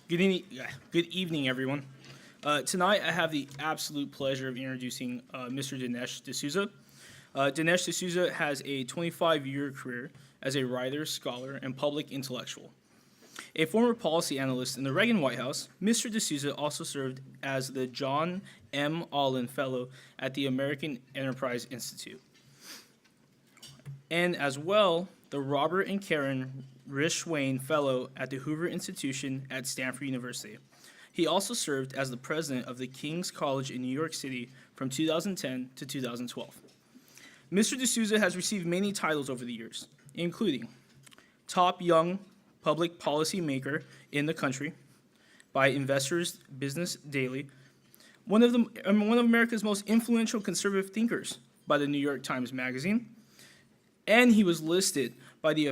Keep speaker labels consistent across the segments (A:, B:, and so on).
A: Good evening, everyone. Tonight, I have the absolute pleasure of introducing Mr. Dinesh D'Souza. Dinesh D'Souza has a 25-year career as a writer, scholar, and public intellectual. A former policy analyst in the Reagan White House, Mr. D'Souza also served as the John M. Allen Fellow at the American Enterprise Institute, and as well the Robert and Karen Rishwain Fellow at the Hoover Institution at Stanford University. He also served as the president of the King's College in New York City from 2010 to 2012. Mr. D'Souza has received many titles over the years, including Top Young Public Policy Maker in the Country by Investors Business Daily, one of America's most influential conservative thinkers by the New York Times Magazine, and he was listed by the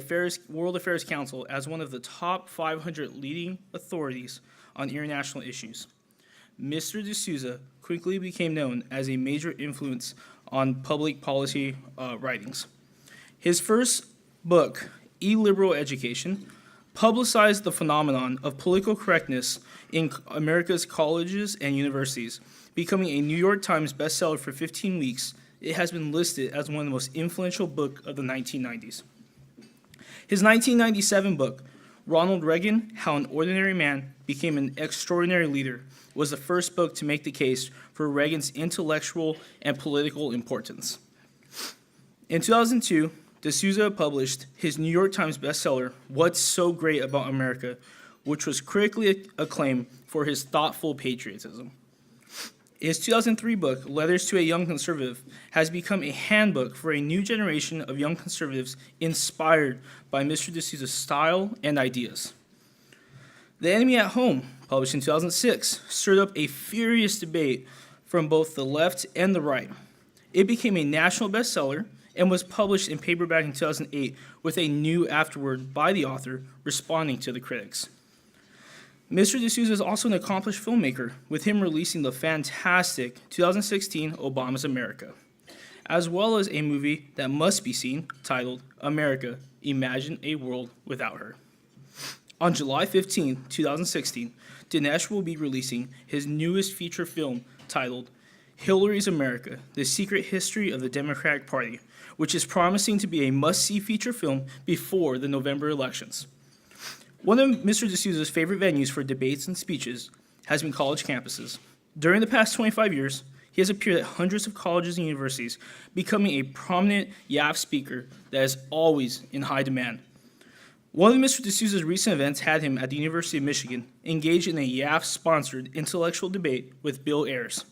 A: World Affairs Council as one of the top 500 leading authorities on international issues. Mr. D'Souza quickly became known as a major influence on public policy writings. His first book, Illiberal Education, publicized the phenomenon of political correctness in America's colleges and universities, becoming a New York Times bestseller for 15 weeks. It has been listed as one of the most influential books of the 1990s. His 1997 book, Ronald Reagan, How an Ordinary Man Became an Extraordinary Leader, was the first book to make the case for Reagan's intellectual and political importance. In 2002, D'Souza published his New York Times bestseller, What's So Great About America, which was critically acclaimed for his thoughtful patriotism. His 2003 book, Letters to a Young Conservative, has become a handbook for a new generation of young conservatives inspired by Mr. D'Souza's style and ideas. The Enemy at Home, published in 2006, stirred up a furious debate from both the left and the right. It became a national bestseller and was published in paperback in 2008 with a new afterword by the author responding to the critics. Mr. D'Souza is also an accomplished filmmaker, with him releasing the fantastic 2016 Obama's America, as well as a movie that must be seen titled America, Imagine a World Without Her. On July 15, 2016, Dinesh will be releasing his newest feature film titled Hillary's America, The Secret History of the Democratic Party, which is promising to be a must-see feature film before the November elections. One of Mr. D'Souza's favorite venues for debates and speeches has been college campuses. During the past 25 years, he has appeared at hundreds of colleges and universities, becoming a prominent YAF speaker that is always in high demand. One of Mr. D'Souza's recent events had him at the University of Michigan engaged in a YAF-sponsored intellectual debate with Bill Ayers.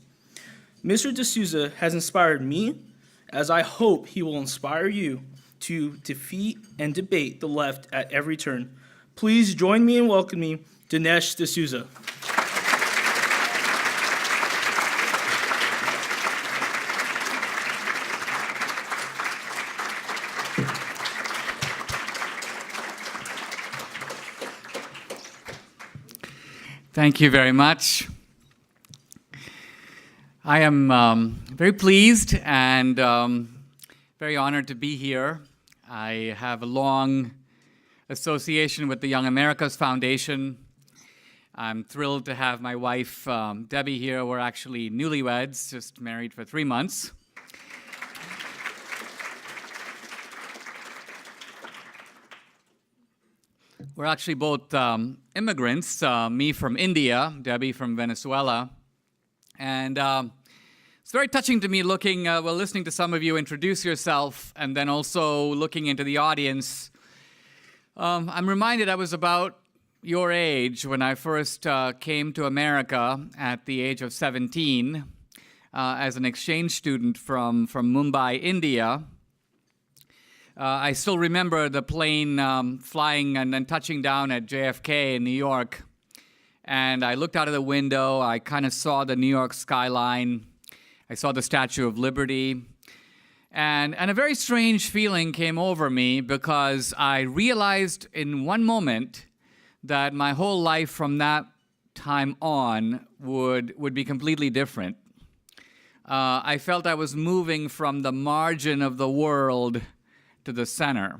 A: Mr. D'Souza has inspired me, as I hope he will inspire you to defeat and debate the left at every turn. Please join me in welcoming Dinesh D'Souza.
B: Thank you very much. I am very pleased and very honored to be here. I have a long association with the Young Americas Foundation. I'm thrilled to have my wife, Debbie, here. We're actually newlyweds, just married for 3 months. We're actually both immigrants, me from India, Debbie from Venezuela. And it's very touching to me listening to some of you introduce yourself and then also looking into the audience. I'm reminded I was about your age when I first came to America at the age of 17 as an exchange student from Mumbai, India. I still remember the plane flying and then touching down at JFK in New York. And I looked out of the window. I kind of saw the New York skyline. I saw the Statue of Liberty. And a very strange feeling came over me because I realized in one moment that my whole life from that time on would be completely different. I felt I was moving from the margin of the world to the center.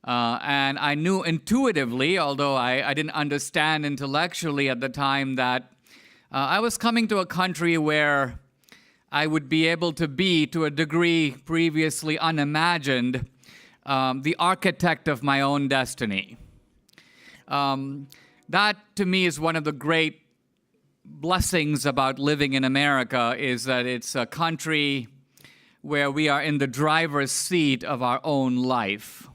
B: And I knew intuitively, although I didn't understand intellectually at the time, that I was coming to a country where I would be able to be, to a degree previously unimagined, the architect of my own destiny. That, to me, is one of the great blessings about living in America, is that it's a country where we are in the driver's seat of our own life.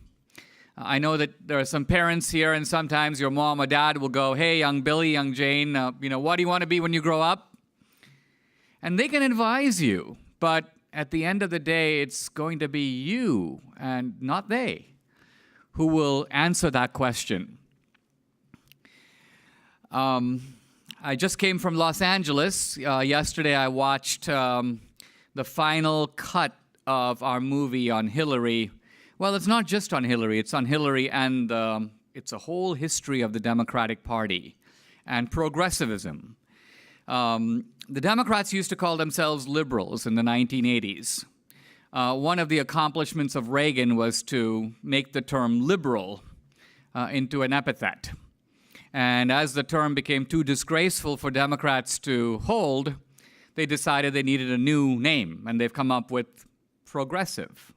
B: I know that there are some parents here, and sometimes your mom or dad will go, "Hey, young Billy, young Jane, what do you want to be when you grow up?" And they can advise you, but at the end of the day, it's going to be you and not they who will answer that question. I just came from Los Angeles. Yesterday, I watched the final cut of our movie on Hillary. Well, it's not just on Hillary. It's on Hillary, and it's a whole history of the Democratic Party and progressivism. The Democrats used to call themselves liberals in the 1980s. One of the accomplishments of Reagan was to make the term liberal into an epithet. And as the term became too disgraceful for Democrats to hold, they decided they needed a new name, and they've come up with progressive,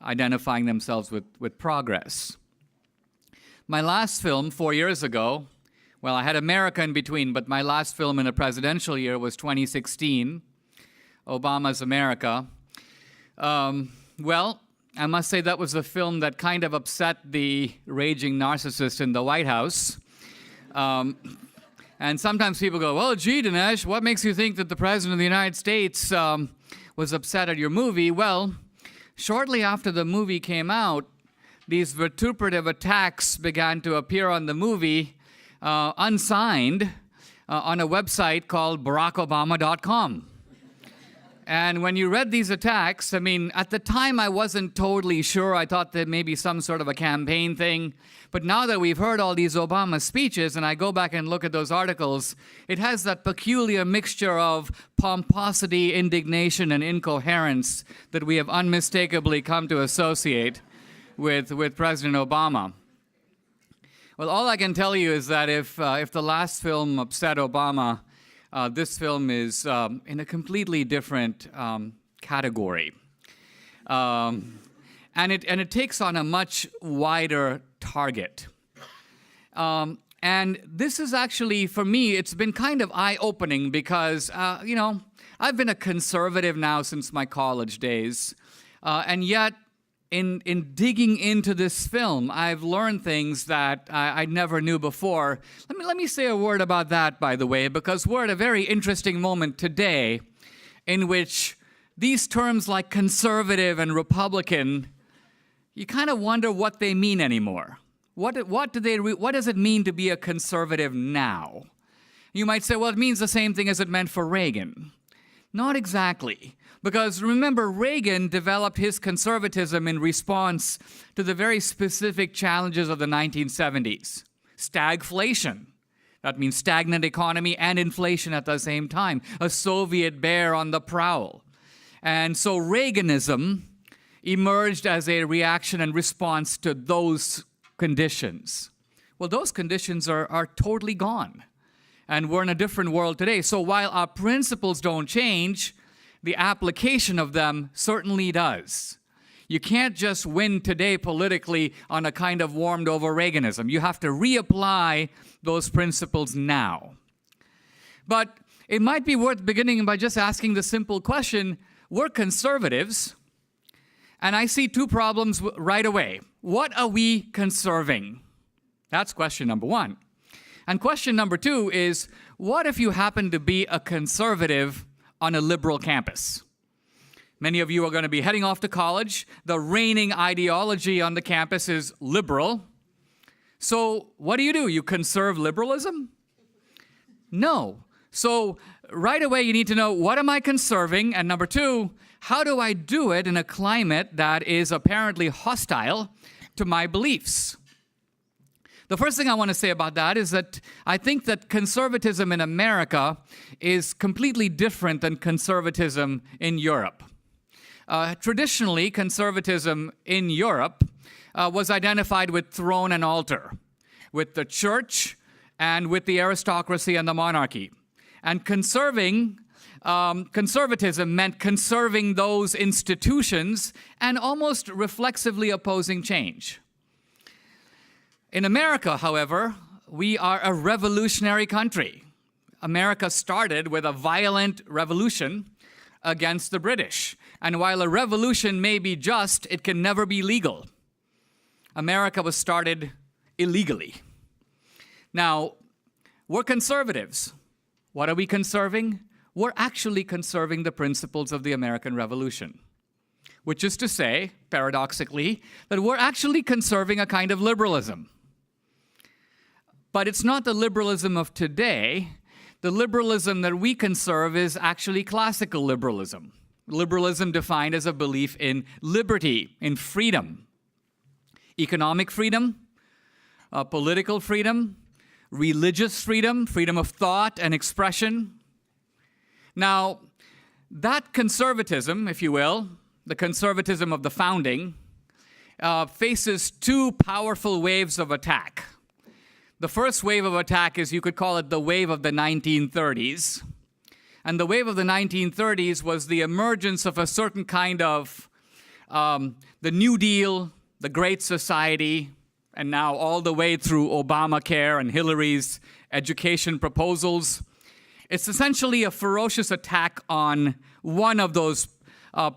B: identifying themselves with progress. My last film 4 years ago, well, I had America in between, but my last film in a presidential year was 2016, Obama's America. Well, I must say that was a film that kind of upset the raging narcissist in the White House. And sometimes people go, "Well, gee, Dinesh, what makes you think that the President of the United States was upset at your movie?" Well, shortly after the movie came out, these vituperative attacks began to appear on the movie unsigned on a website called BarackObama.com. And when you read these attacks, I mean, at the time I wasn't totally sure. I thought that maybe some sort of a campaign thing. But now that we've heard all these Obama speeches, and I go back and look at those articles, it has that peculiar mixture of pomposity, indignation, and incoherence that we have unmistakably come to associate with President Obama. Well, all I can tell you is that if the last film upset Obama, this film is in a completely different category. And it takes on a much wider target. And this is actually, for me, it's been kind of eye-opening because, I've been a conservative now since my college days. And yet, in digging into this film, I've learned things that I never knew before. Let me say a word about that, by the way, because we're at a very interesting moment today in which these terms like conservative and Republican, you kind of wonder what they mean anymore. What does it mean to be a conservative now? You might say, well, it means the same thing as it meant for Reagan. Not exactly. Because remember, Reagan developed his conservatism in response to the very specific challenges of the 1970s. Stagflation. That means stagnant economy and inflation at the same time. A Soviet bear on the prowl. And so Reaganism emerged as a reaction and response to those conditions. Well, those conditions are totally gone. And we're in a different world today. So while our principles don't change, the application of them certainly does. You can't just win today politically on a kind of warmed over Reaganism. You have to reapply those principles now. But it might be worth beginning by just asking the simple question, we're conservatives, and I see two problems right away. What are we conserving? That's question number one. And question number two is, what if you happen to be a conservative on a liberal campus? Many of you are going to be heading off to college. The reigning ideology on the campus is liberal. So what do? You conserve liberalism? No. So right away you need to know, what am I conserving? And number two, how do I do it in a climate that is apparently hostile to my beliefs? The first thing I want to say about that is that I think that conservatism in America is completely different than conservatism in Europe. Traditionally, conservatism in Europe was identified with throne and altar, with the church and with the aristocracy and the monarchy. And conservatism meant conserving those institutions and almost reflexively opposing change. In America, however, we are a revolutionary country. America started with a violent revolution against the British. And while a revolution may be just, it can never be legal. America was started illegally. Now, we're conservatives. What are we conserving? We're actually conserving the principles of the American Revolution, which is to say, paradoxically, that we're actually conserving a kind of liberalism. But it's not the liberalism of today. The liberalism that we conserve is actually classical liberalism. Liberalism defined as a belief in liberty, in freedom. Economic freedom, political freedom, religious freedom, freedom of thought and expression. Now, that conservatism, if you will, the conservatism of the founding, faces two powerful waves of attack. The first wave of attack is, you could call it the wave of the 1930s. And the wave of the 1930s was the emergence of a certain kind of the New Deal, the Great Society, and now all the way through Obamacare and Hillary's education proposals. It's essentially a ferocious attack on one of those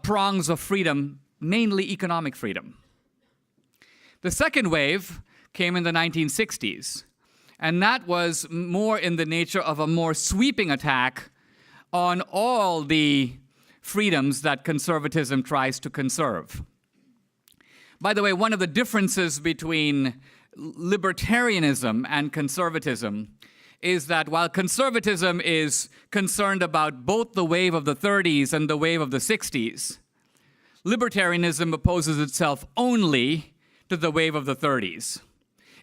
B: prongs of freedom, mainly economic freedom. The second wave came in the 1960s, and that was more in the nature of a more sweeping attack on all the freedoms that conservatism tries to conserve. By the way, one of the differences between libertarianism and conservatism is that while conservatism is concerned about both the wave of the 30s and the wave of the 60s, libertarianism opposes itself only to the wave of the 30s.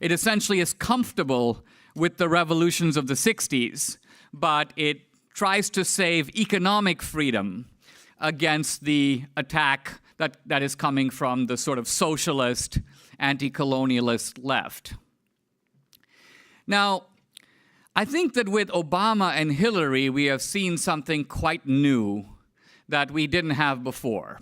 B: It essentially is comfortable with the revolutions of the 60s, but it tries to save economic freedom against the attack that is coming from the sort of socialist, anti-colonialist left. Now, I think that with Obama and Hillary, we have seen something quite new that we didn't have before.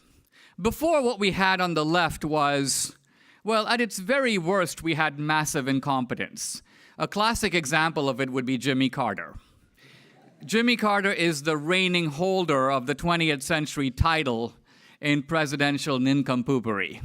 B: Before, what we had on the left was, well, at its very worst, we had massive incompetence. A classic example of it would be Jimmy Carter. Jimmy Carter is the reigning holder of the 20th century title in presidential nincompoopery.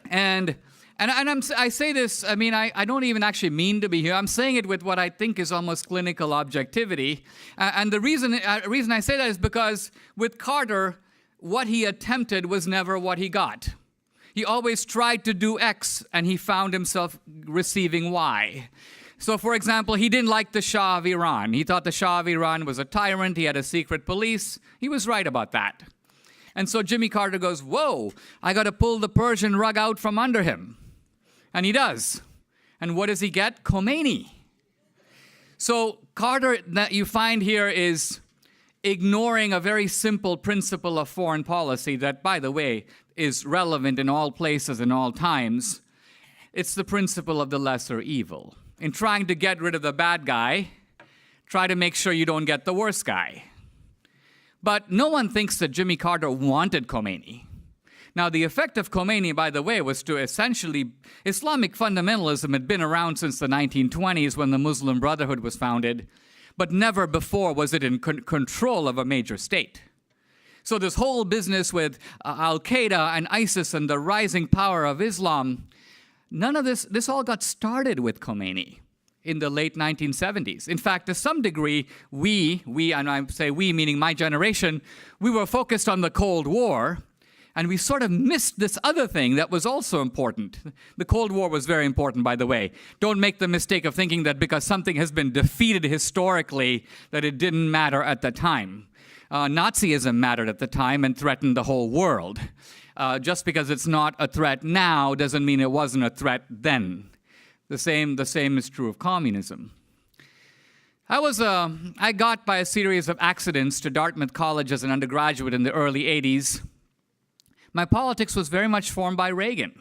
B: I say this, I mean, I don't even actually mean to be here. I'm saying it with what I think is almost clinical objectivity. And the reason I say that is because with Carter, what he attempted was never what he got. He always tried to do X, and he found himself receiving Y. So, for example, he didn't like the Shah of Iran. He thought the Shah of Iran was a tyrant. He had a secret police. He was right about that. And so Jimmy Carter goes, whoa, I got to pull the Persian rug out from under him. And he does. And what does he get? Khomeini. So Carter, that you find here, is ignoring a very simple principle of foreign policy that, by the way, is relevant in all places and all times. It's the principle of the lesser evil. In trying to get rid of the bad guy, try to make sure you don't get the worst guy. But no one thinks that Jimmy Carter wanted Khomeini. Now, the effect of Khomeini, by the way, was to essentially, Islamic fundamentalism had been around since the 1920s when the Muslim Brotherhood was founded, but never before was it in control of a major state. So this whole business with Al-Qaeda and ISIS and the rising power of Islam, none of this all got started with Khomeini in the late 1970s. In fact, to some degree, we, and I say we meaning my generation, we were focused on the Cold War, and we sort of missed this other thing that was also important. The Cold War was very important, by the way. Don't make the mistake of thinking that because something has been defeated historically, that it didn't matter at the time. Nazism mattered at the time and threatened the whole world. Just because it's not a threat now doesn't mean it wasn't a threat then. The same is true of communism. I got by a series of accidents to Dartmouth College as an undergraduate in the early 80s. my politics was very much formed by Reagan.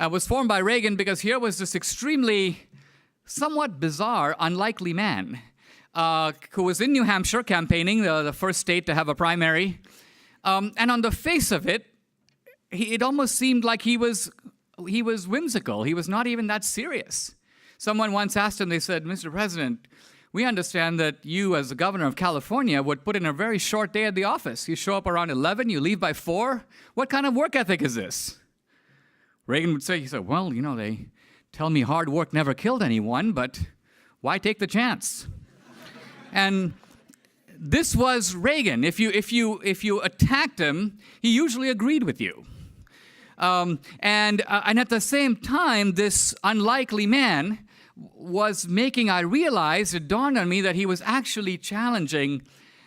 B: It was formed by Reagan because here was this extremely, somewhat bizarre, unlikely man who was in New Hampshire campaigning, the first state to have a primary. And on the face of it, it almost seemed like he was whimsical. He was not even that serious. Someone once asked him, they said, "Mr. President, we understand that you, as the governor of California, would put in a very short day at the office. You show up around 11, you leave by 4. What kind of work ethic is this?" Reagan would say, he said, "Well, you know, they tell me hard work never killed anyone, but why take the chance?" And this was Reagan. If you attacked him, he usually agreed with you. And at the same time, this unlikely man was making, I realized, it dawned on me that he was actually challenging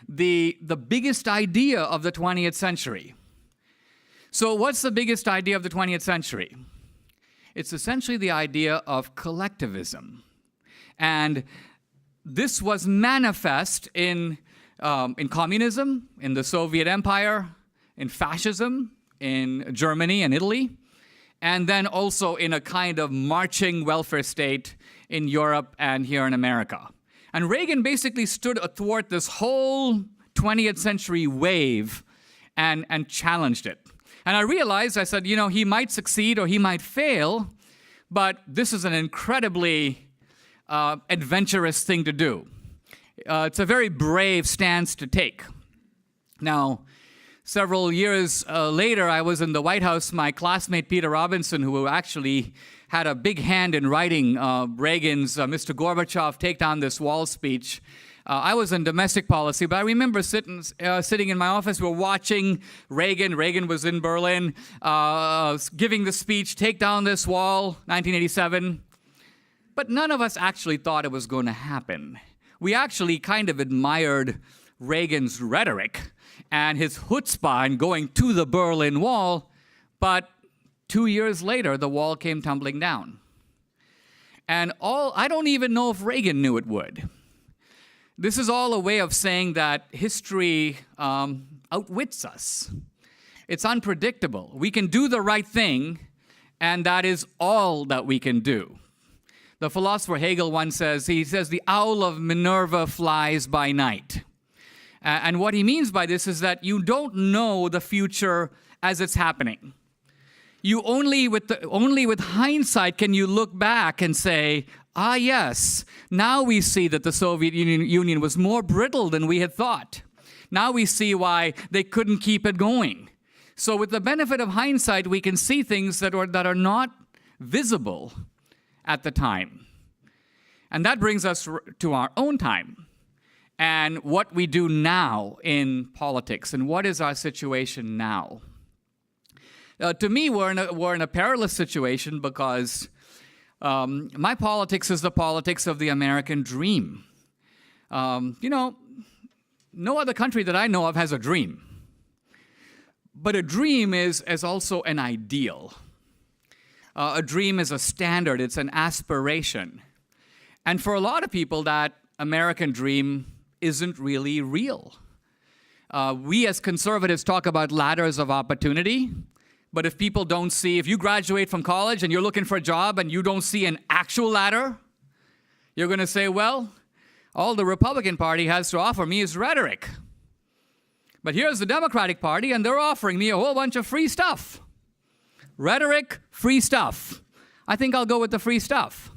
B: the biggest idea of the 20th century. So what's the biggest idea of the 20th century? It's essentially the idea of collectivism. And this was manifest in communism, in the Soviet Empire, in fascism, in Germany and Italy, and then also in a kind of marching welfare state in Europe and here in America. And Reagan basically stood athwart this whole 20th century wave and challenged it. And I realized, I said, you know, he might succeed or he might fail, but this is an incredibly adventurous thing to do. It's a very brave stance to take. Now, several years later, I was in the White House. My classmate, Peter Robinson, who actually had a big hand in writing Reagan's Mr. Gorbachev, Take Down This Wall speech. I was in domestic policy, but I remember sitting in my office. We were watching Reagan. Reagan was in Berlin, giving the speech, Take Down This Wall, 1987. But none of us actually thought it was going to happen. We actually kind of admired Reagan's rhetoric and his chutzpah in going to the Berlin Wall, but 2 years later, the wall came tumbling down. And I don't even know if Reagan knew it would. This is all a way of saying that history outwits us. It's unpredictable. We can do the right thing, and that is all that we can do. The philosopher Hegel once says, the owl of Minerva flies by night. And what he means by this is that you don't know the future as it's happening. You only with hindsight can you look back and say, yes, now we see that the Soviet Union was more brittle than we had thought. Now we see why they couldn't keep it going. So with the benefit of hindsight, we can see things that are not visible at the time. And that brings us to our own time and what we do now in politics and what is our situation now. To me, we're in a perilous situation because my politics is the politics of the American dream. No other country that I know of has a dream. But a dream is also an ideal. A dream is a standard, it's an aspiration. And for a lot of people, that American dream isn't really real. We as conservatives talk about ladders of opportunity, but if people don't see, if you graduate from college and you're looking for a job and you don't see an actual ladder, you're going to say, well, all the Republican Party has to offer me is rhetoric. But here's the Democratic Party and they're offering me a whole bunch of free stuff. Rhetoric, free stuff. I think I'll go with the free stuff.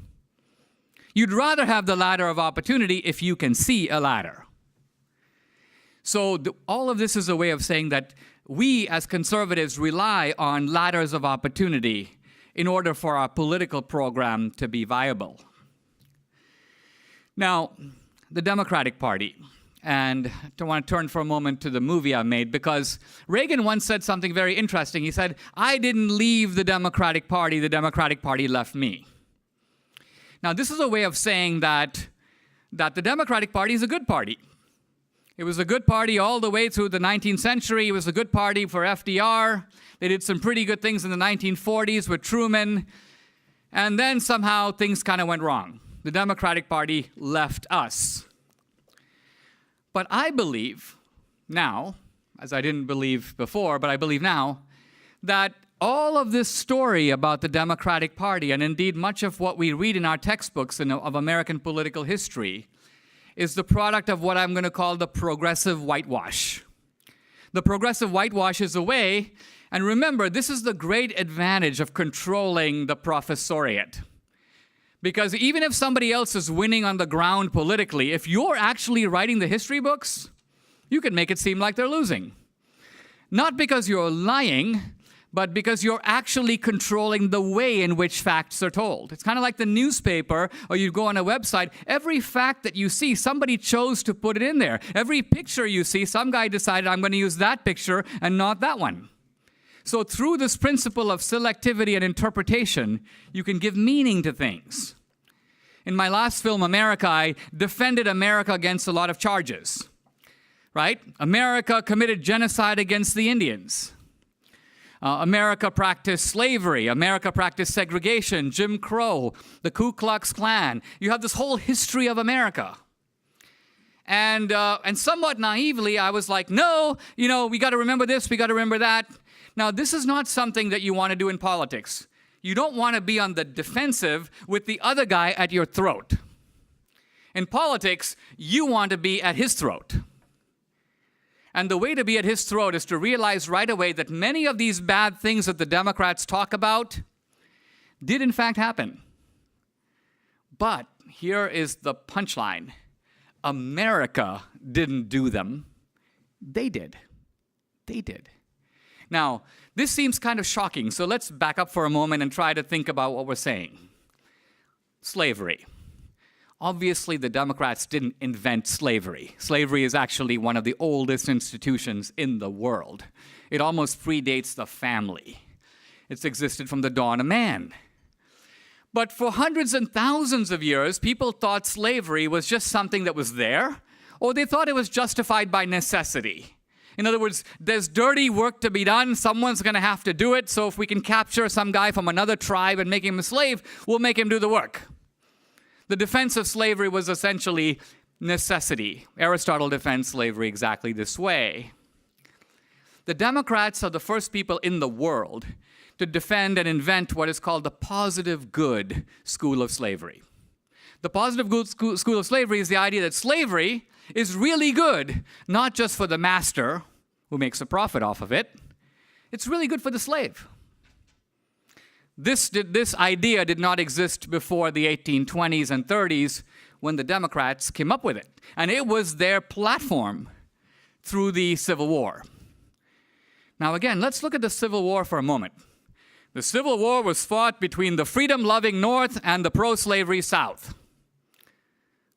B: You'd rather have the ladder of opportunity if you can see a ladder. So all of this is a way of saying that we as conservatives rely on ladders of opportunity in order for our political program to be viable. Now, the Democratic Party. And I want to turn for a moment to the movie I made because Reagan once said something very interesting. He said, I didn't leave the Democratic Party left me. Now, this is a way of saying that the Democratic Party is a good party. It was a good party all the way through the 19th century. It was a good party for FDR. They did some pretty good things in the 1940s with Truman. And then somehow things kind of went wrong. The Democratic Party left us. But I believe now, as I didn't believe before, but I believe now, that all of this story about the Democratic Party, and indeed much of what we read in our textbooks of American political history, is the product of what I'm going to call the progressive whitewash. The progressive whitewash is a way, and remember, this is the great advantage of controlling the professoriate. Because even if somebody else is winning on the ground politically, if you're actually writing the history books, you can make it seem like they're losing. Not because you're lying, but because you're actually controlling the way in which facts are told. It's kind of like the newspaper, or you go on a website, every fact that you see, somebody chose to put it in there. Every picture you see, some guy decided, I'm going to use that picture and not that one. So through this principle of selectivity and interpretation, you can give meaning to things. In my last film, America, I defended America against a lot of charges. Right? America committed genocide against the Indians. America practiced slavery. America practiced segregation, Jim Crow, the Ku Klux Klan. You have this whole history of America. And somewhat naively, I was like, no, we got to remember this, we got to remember that. Now, this is not something that you want to do in politics. You don't want to be on the defensive with the other guy at your throat. In politics, you want to be at his throat. And the way to be at his throat is to realize right away that many of these bad things that the Democrats talk about did in fact happen. But here is the punchline. America didn't do them. They did. They did. Now, this seems kind of shocking, so let's back up for a moment and try to think about what we're saying. Slavery. Obviously, the Democrats didn't invent slavery. Slavery is actually one of the oldest institutions in the world. It almost predates the family. It's existed from the dawn of man. But for hundreds and thousands of years, people thought slavery was just something that was there, or they thought it was justified by necessity. In other words, there's dirty work to be done, someone's going to have to do it, so if we can capture some guy from another tribe and make him a slave, we'll make him do the work. The defense of slavery was essentially necessity. Aristotle defends slavery exactly this way. The Democrats are the first people in the world to defend and invent what is called the positive good school of slavery. The positive good school of slavery is the idea that slavery is really good, not just for the master who makes a profit off of it. It's really good for the slave. This idea did not exist before the 1820s and 30s when the Democrats came up with it. And it was their platform through the Civil War. Now again, let's look at the Civil War for a moment. The Civil War was fought between the freedom-loving North and the pro-slavery South.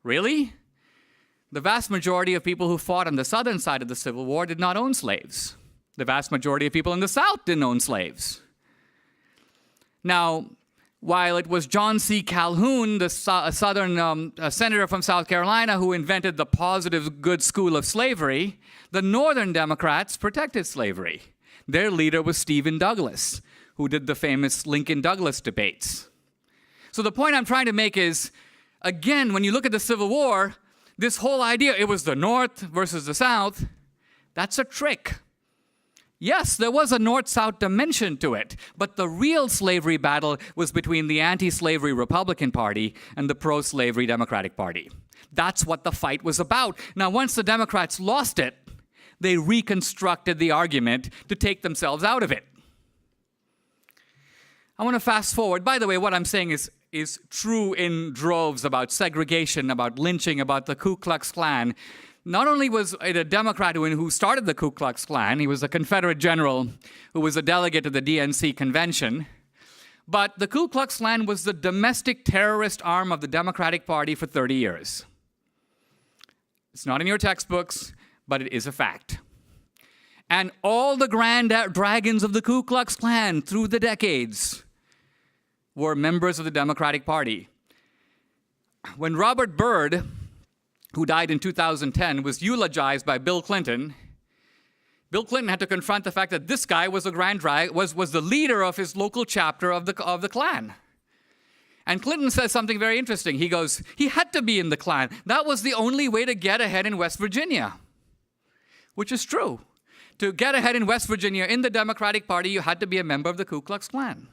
B: Really? The vast majority of people who fought on the southern side of the Civil War did not own slaves. The vast majority of people in the South didn't own slaves. Now, while it was John C. Calhoun, the southern senator from South Carolina, who invented the positive good school of slavery, the northern Democrats protected slavery. Their leader was Stephen Douglas, who did the famous Lincoln-Douglas debates. So the point I'm trying to make is, again, when you look at the Civil War, this whole idea, it was the North versus the South, that's a trick. Yes, there was a North-South dimension to it, but the real slavery battle was between the anti-slavery Republican Party and the pro-slavery Democratic Party. That's what the fight was about. Now, once the Democrats lost it, they reconstructed the argument to take themselves out of it. I want to fast forward. By the way, what I'm saying is true in droves about segregation, about lynching, about the Ku Klux Klan. Not only was it a Democrat who started the Ku Klux Klan, he was a Confederate general who was a delegate to the DNC convention, but the Ku Klux Klan was the domestic terrorist arm of the Democratic Party for 30 years. It's not in your textbooks, but it is a fact. And all the grand dragons of the Ku Klux Klan through the decades were members of the Democratic Party. When Robert Byrd, who died in 2010, was eulogized by Bill Clinton, Bill Clinton had to confront the fact that this guy was was the leader of his local chapter of the Klan. And Clinton says something very interesting. He goes, he had to be in the Klan. That was the only way to get ahead in West Virginia. Which is true. to get ahead in West Virginia in the Democratic Party, you had to be a member of the Ku Klux Klan.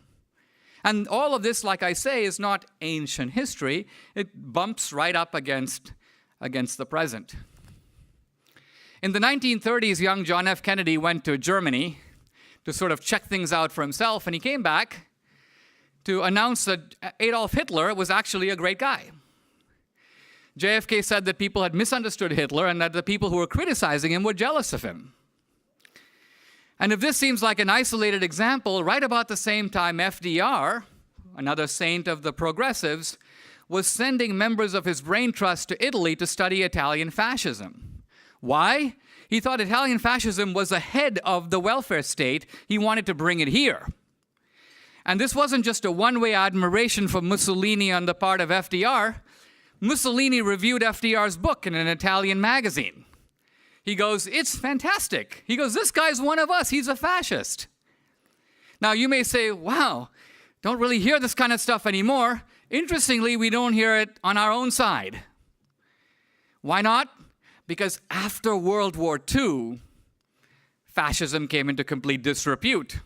B: And all of this, like I say, is not ancient history. It bumps right up against the present. In the 1930s, young John F. Kennedy went to Germany to sort of check things out for himself, and he came back to announce that Adolf Hitler was actually a great guy. JFK said that people had misunderstood Hitler and that the people who were criticizing him were jealous of him. And if this seems like an isolated example, right about the same time FDR, another saint of the progressives, was sending members of his brain trust to Italy to study Italian fascism. Why? He thought Italian fascism was ahead of the welfare state. He wanted to bring it here. And this wasn't just a one-way admiration for Mussolini on the part of FDR. Mussolini reviewed FDR's book in an Italian magazine. He goes, "It's fantastic." He goes, "This guy's one of us. He's a fascist." Now, you may say, wow, don't really hear this kind of stuff anymore. Interestingly, we don't hear it on our own side. Why not? Because after World War II, fascism came into complete disrepute.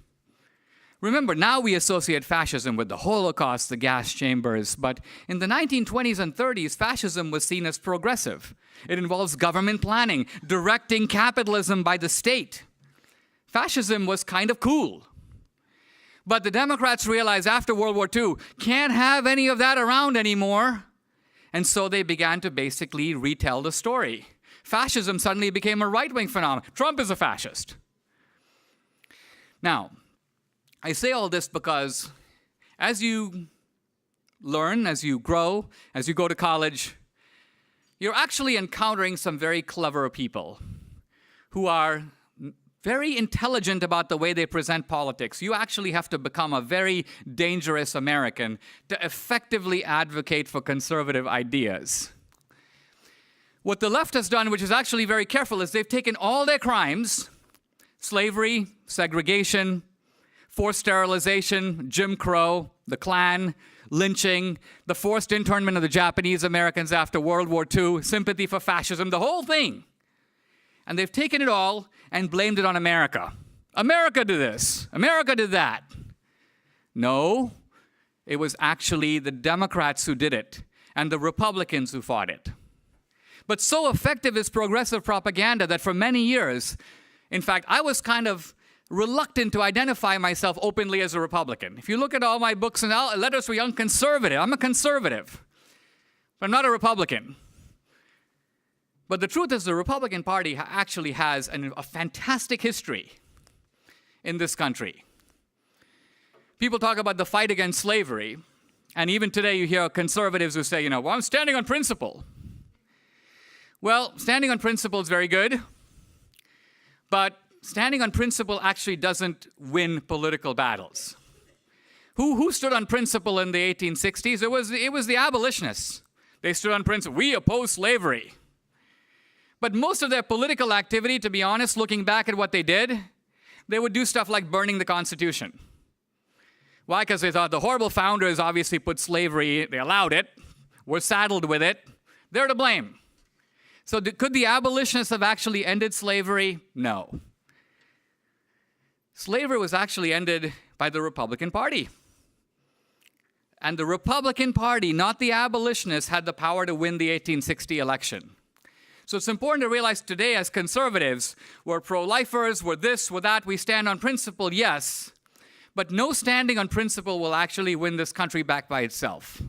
B: Remember, now we associate fascism with the Holocaust, the gas chambers, but in the 1920s and 30s, fascism was seen as progressive. It involves government planning, directing capitalism by the state. Fascism was kind of cool. But the Democrats realized after World War II, can't have any of that around anymore. And so they began to basically retell the story. Fascism suddenly became a right-wing phenomenon. Trump is a fascist. Now, I say all this because as you learn, as you grow, as you go to college, you're actually encountering some very clever people who are very intelligent about the way they present politics. You actually have to become a very dangerous American to effectively advocate for conservative ideas. What the left has done, which is actually very careful, is they've taken all their crimes, slavery, segregation, forced sterilization, Jim Crow, the Klan, lynching, the forced internment of the Japanese Americans after World War II, sympathy for fascism, the whole thing. And they've taken it all and blamed it on America. America did this. America did that. No, it was actually the Democrats who did it and the Republicans who fought it. But so effective is progressive propaganda that for many years, in fact, I was kind of reluctant to identify myself openly as a Republican. If you look at all my books and letters for young conservative, I'm a conservative, but I'm not a Republican. But the truth is the Republican Party actually has a fantastic history in this country. People talk about the fight against slavery, and even today you hear conservatives who say, well, I'm standing on principle. Well, standing on principle is very good, but standing on principle actually doesn't win political battles. Who stood on principle in the 1860s? It was the abolitionists. They stood on principle. We oppose slavery. But most of their political activity, to be honest, looking back at what they did, they would do stuff like burning the Constitution. Why? Because they thought the horrible founders obviously put slavery, they allowed it, were saddled with it, they're to blame. So could the abolitionists have actually ended slavery? No. Slavery was actually ended by the Republican Party. And the Republican Party, not the abolitionists, had the power to win the 1860 election. So it's important to realize today as conservatives, we're pro-lifers, we're this, we're that, we stand on principle, yes. But no standing on principle will actually win this country back by itself.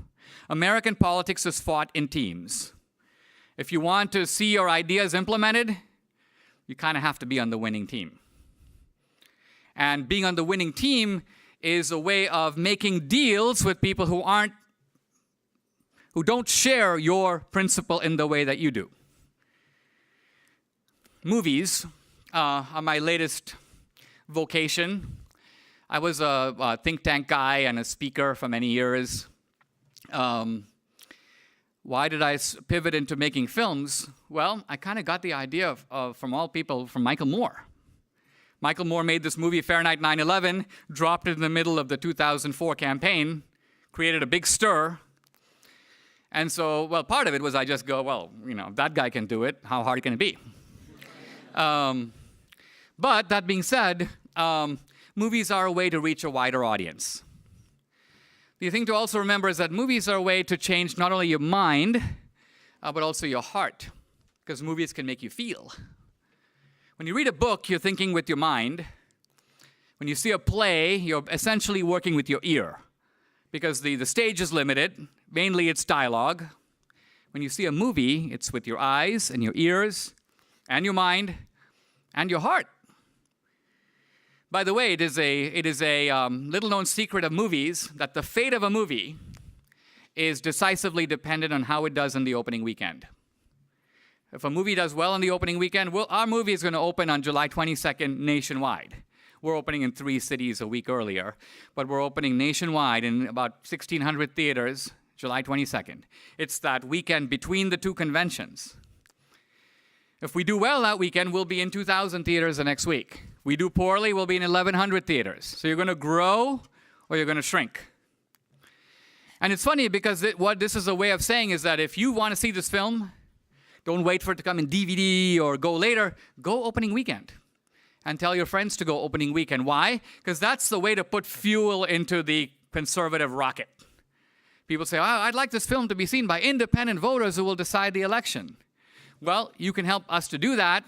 B: American politics is fought in teams. If you want to see your ideas implemented, you kind of have to be on the winning team. And being on the winning team is a way of making deals with people who don't share your principle in the way that you do. Movies are my latest vocation. I was a think tank guy and a speaker for many years. Why did I pivot into making films? Well, I kind of got the idea from all people, from Michael Moore. Michael Moore made this movie, Fahrenheit 9/11, dropped it in the middle of the 2004 campaign, created a big stir. And so, well, part of it was I just go, well, if that guy can do it, how hard can it be? But But that being said, movies are a way to reach a wider audience. The thing to also remember is that movies are a way to change not only your mind, but also your heart, because movies can make you feel. When you read a book, you're thinking with your mind. When you see a play, you're essentially working with your ear, because the stage is limited. Mainly it's dialogue. When you see a movie, it's with your eyes and your ears and your mind and your heart. By the way, it is a little-known secret of movies that the fate of a movie is decisively dependent on how it does in the opening weekend. If a movie does well in the opening weekend, our movie is going to open on July 22nd nationwide. We're opening in 3 cities a week earlier, but we're opening nationwide in about 1,600 theaters, July 22nd. It's that weekend between the 2 conventions. If we do well that weekend, we'll be in 2,000 theaters the next week. We do poorly, we'll be in 1,100 theaters. So you're going to grow or you're going to shrink. And it's funny because what this is a way of saying is that if you want to see this film, don't wait for it to come in DVD or go later. Go opening weekend. And tell your friends to go opening weekend. Why? Because that's the way to put fuel into the conservative rocket. People say, I'd like this film to be seen by independent voters who will decide the election. Well, you can help us to do that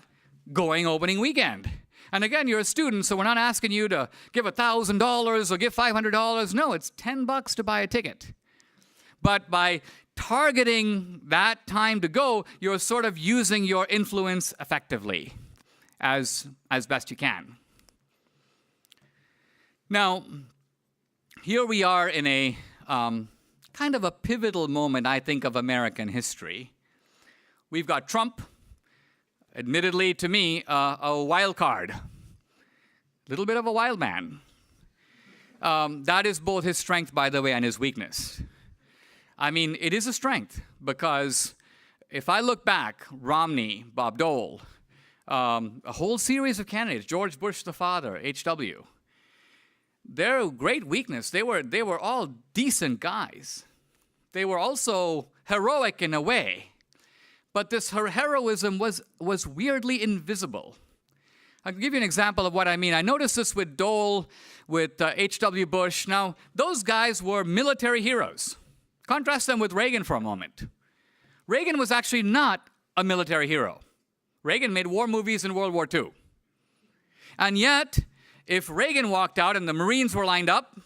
B: going opening weekend. And again, you're a student, so we're not asking you to give $1,000 or give $500. No, it's $10 to buy a ticket. But by targeting that time to go, you're sort of using your influence effectively as best you can. Now, here we are in a kind of a pivotal moment, I think, of American history. We've got Trump, admittedly to me, a wild card. A little bit of a wild man. That is both his strength, by the way, and his weakness. I mean, it is a strength, because if I look back, Romney, Bob Dole, a whole series of candidates, George Bush the father, H.W., their great weakness, they were all decent guys. They were also heroic in a way, but this heroism was weirdly invisible. I'll give you an example of what I mean. I noticed this with Dole, with H.W. Bush. Now, those guys were military heroes. Contrast them with Reagan for a moment. Reagan was actually not a military hero. Reagan made war movies in World War II. And yet, if Reagan walked out and the Marines were lined up,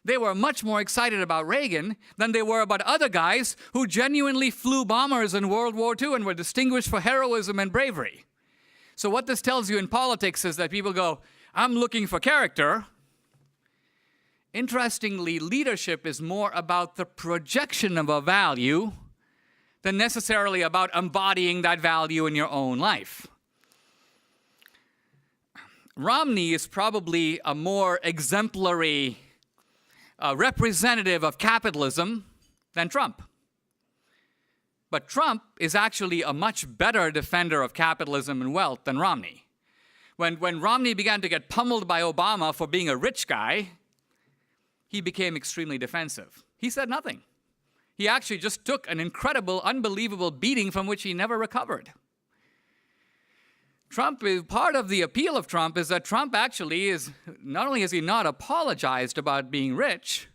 B: they were much more excited about Reagan than they were about other guys who genuinely flew bombers in World War II and were distinguished for heroism and bravery. So what this tells you in politics is that people go, I'm looking for character. Interestingly, leadership is more about the projection of a value than necessarily about embodying that value in your own life. Romney is probably a more exemplary representative of capitalism than Trump. But Trump is actually a much better defender of capitalism and wealth than Romney. When Romney began to get pummeled by Obama for being a rich guy, he became extremely defensive. He said nothing. He actually just took an incredible, unbelievable beating from which he never recovered. Part of the appeal of Trump is that Trump actually is, not only has he not apologized about being rich,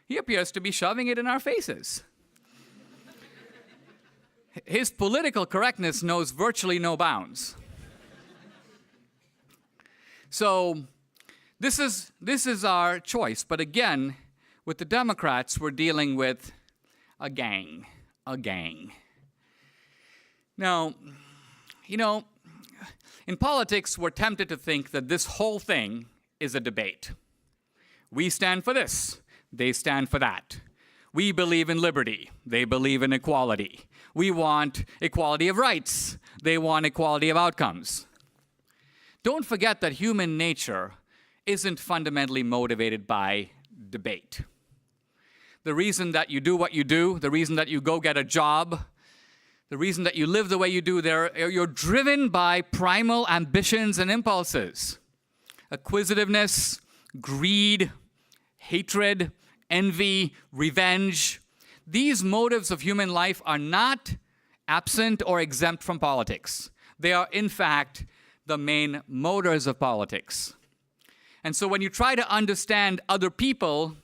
B: he appears to be shoving it in our faces. His political correctness knows virtually no bounds. So this is our choice. But again, with the Democrats, we're dealing with a gang. Now, in politics, we're tempted to think that this whole thing is a debate. We stand for this, they stand for that. We believe in liberty, they believe in equality. We want equality of rights, they want equality of outcomes. Don't forget that human nature isn't fundamentally motivated by debate. The reason that you do what you do, the reason that you go get a job, the reason that you live the way you do, you're driven by primal ambitions and impulses. Acquisitiveness, greed, hatred, envy, revenge. These motives of human life are not absent or exempt from politics. They are, in fact, the main motors of politics. And so when you try to understand other people,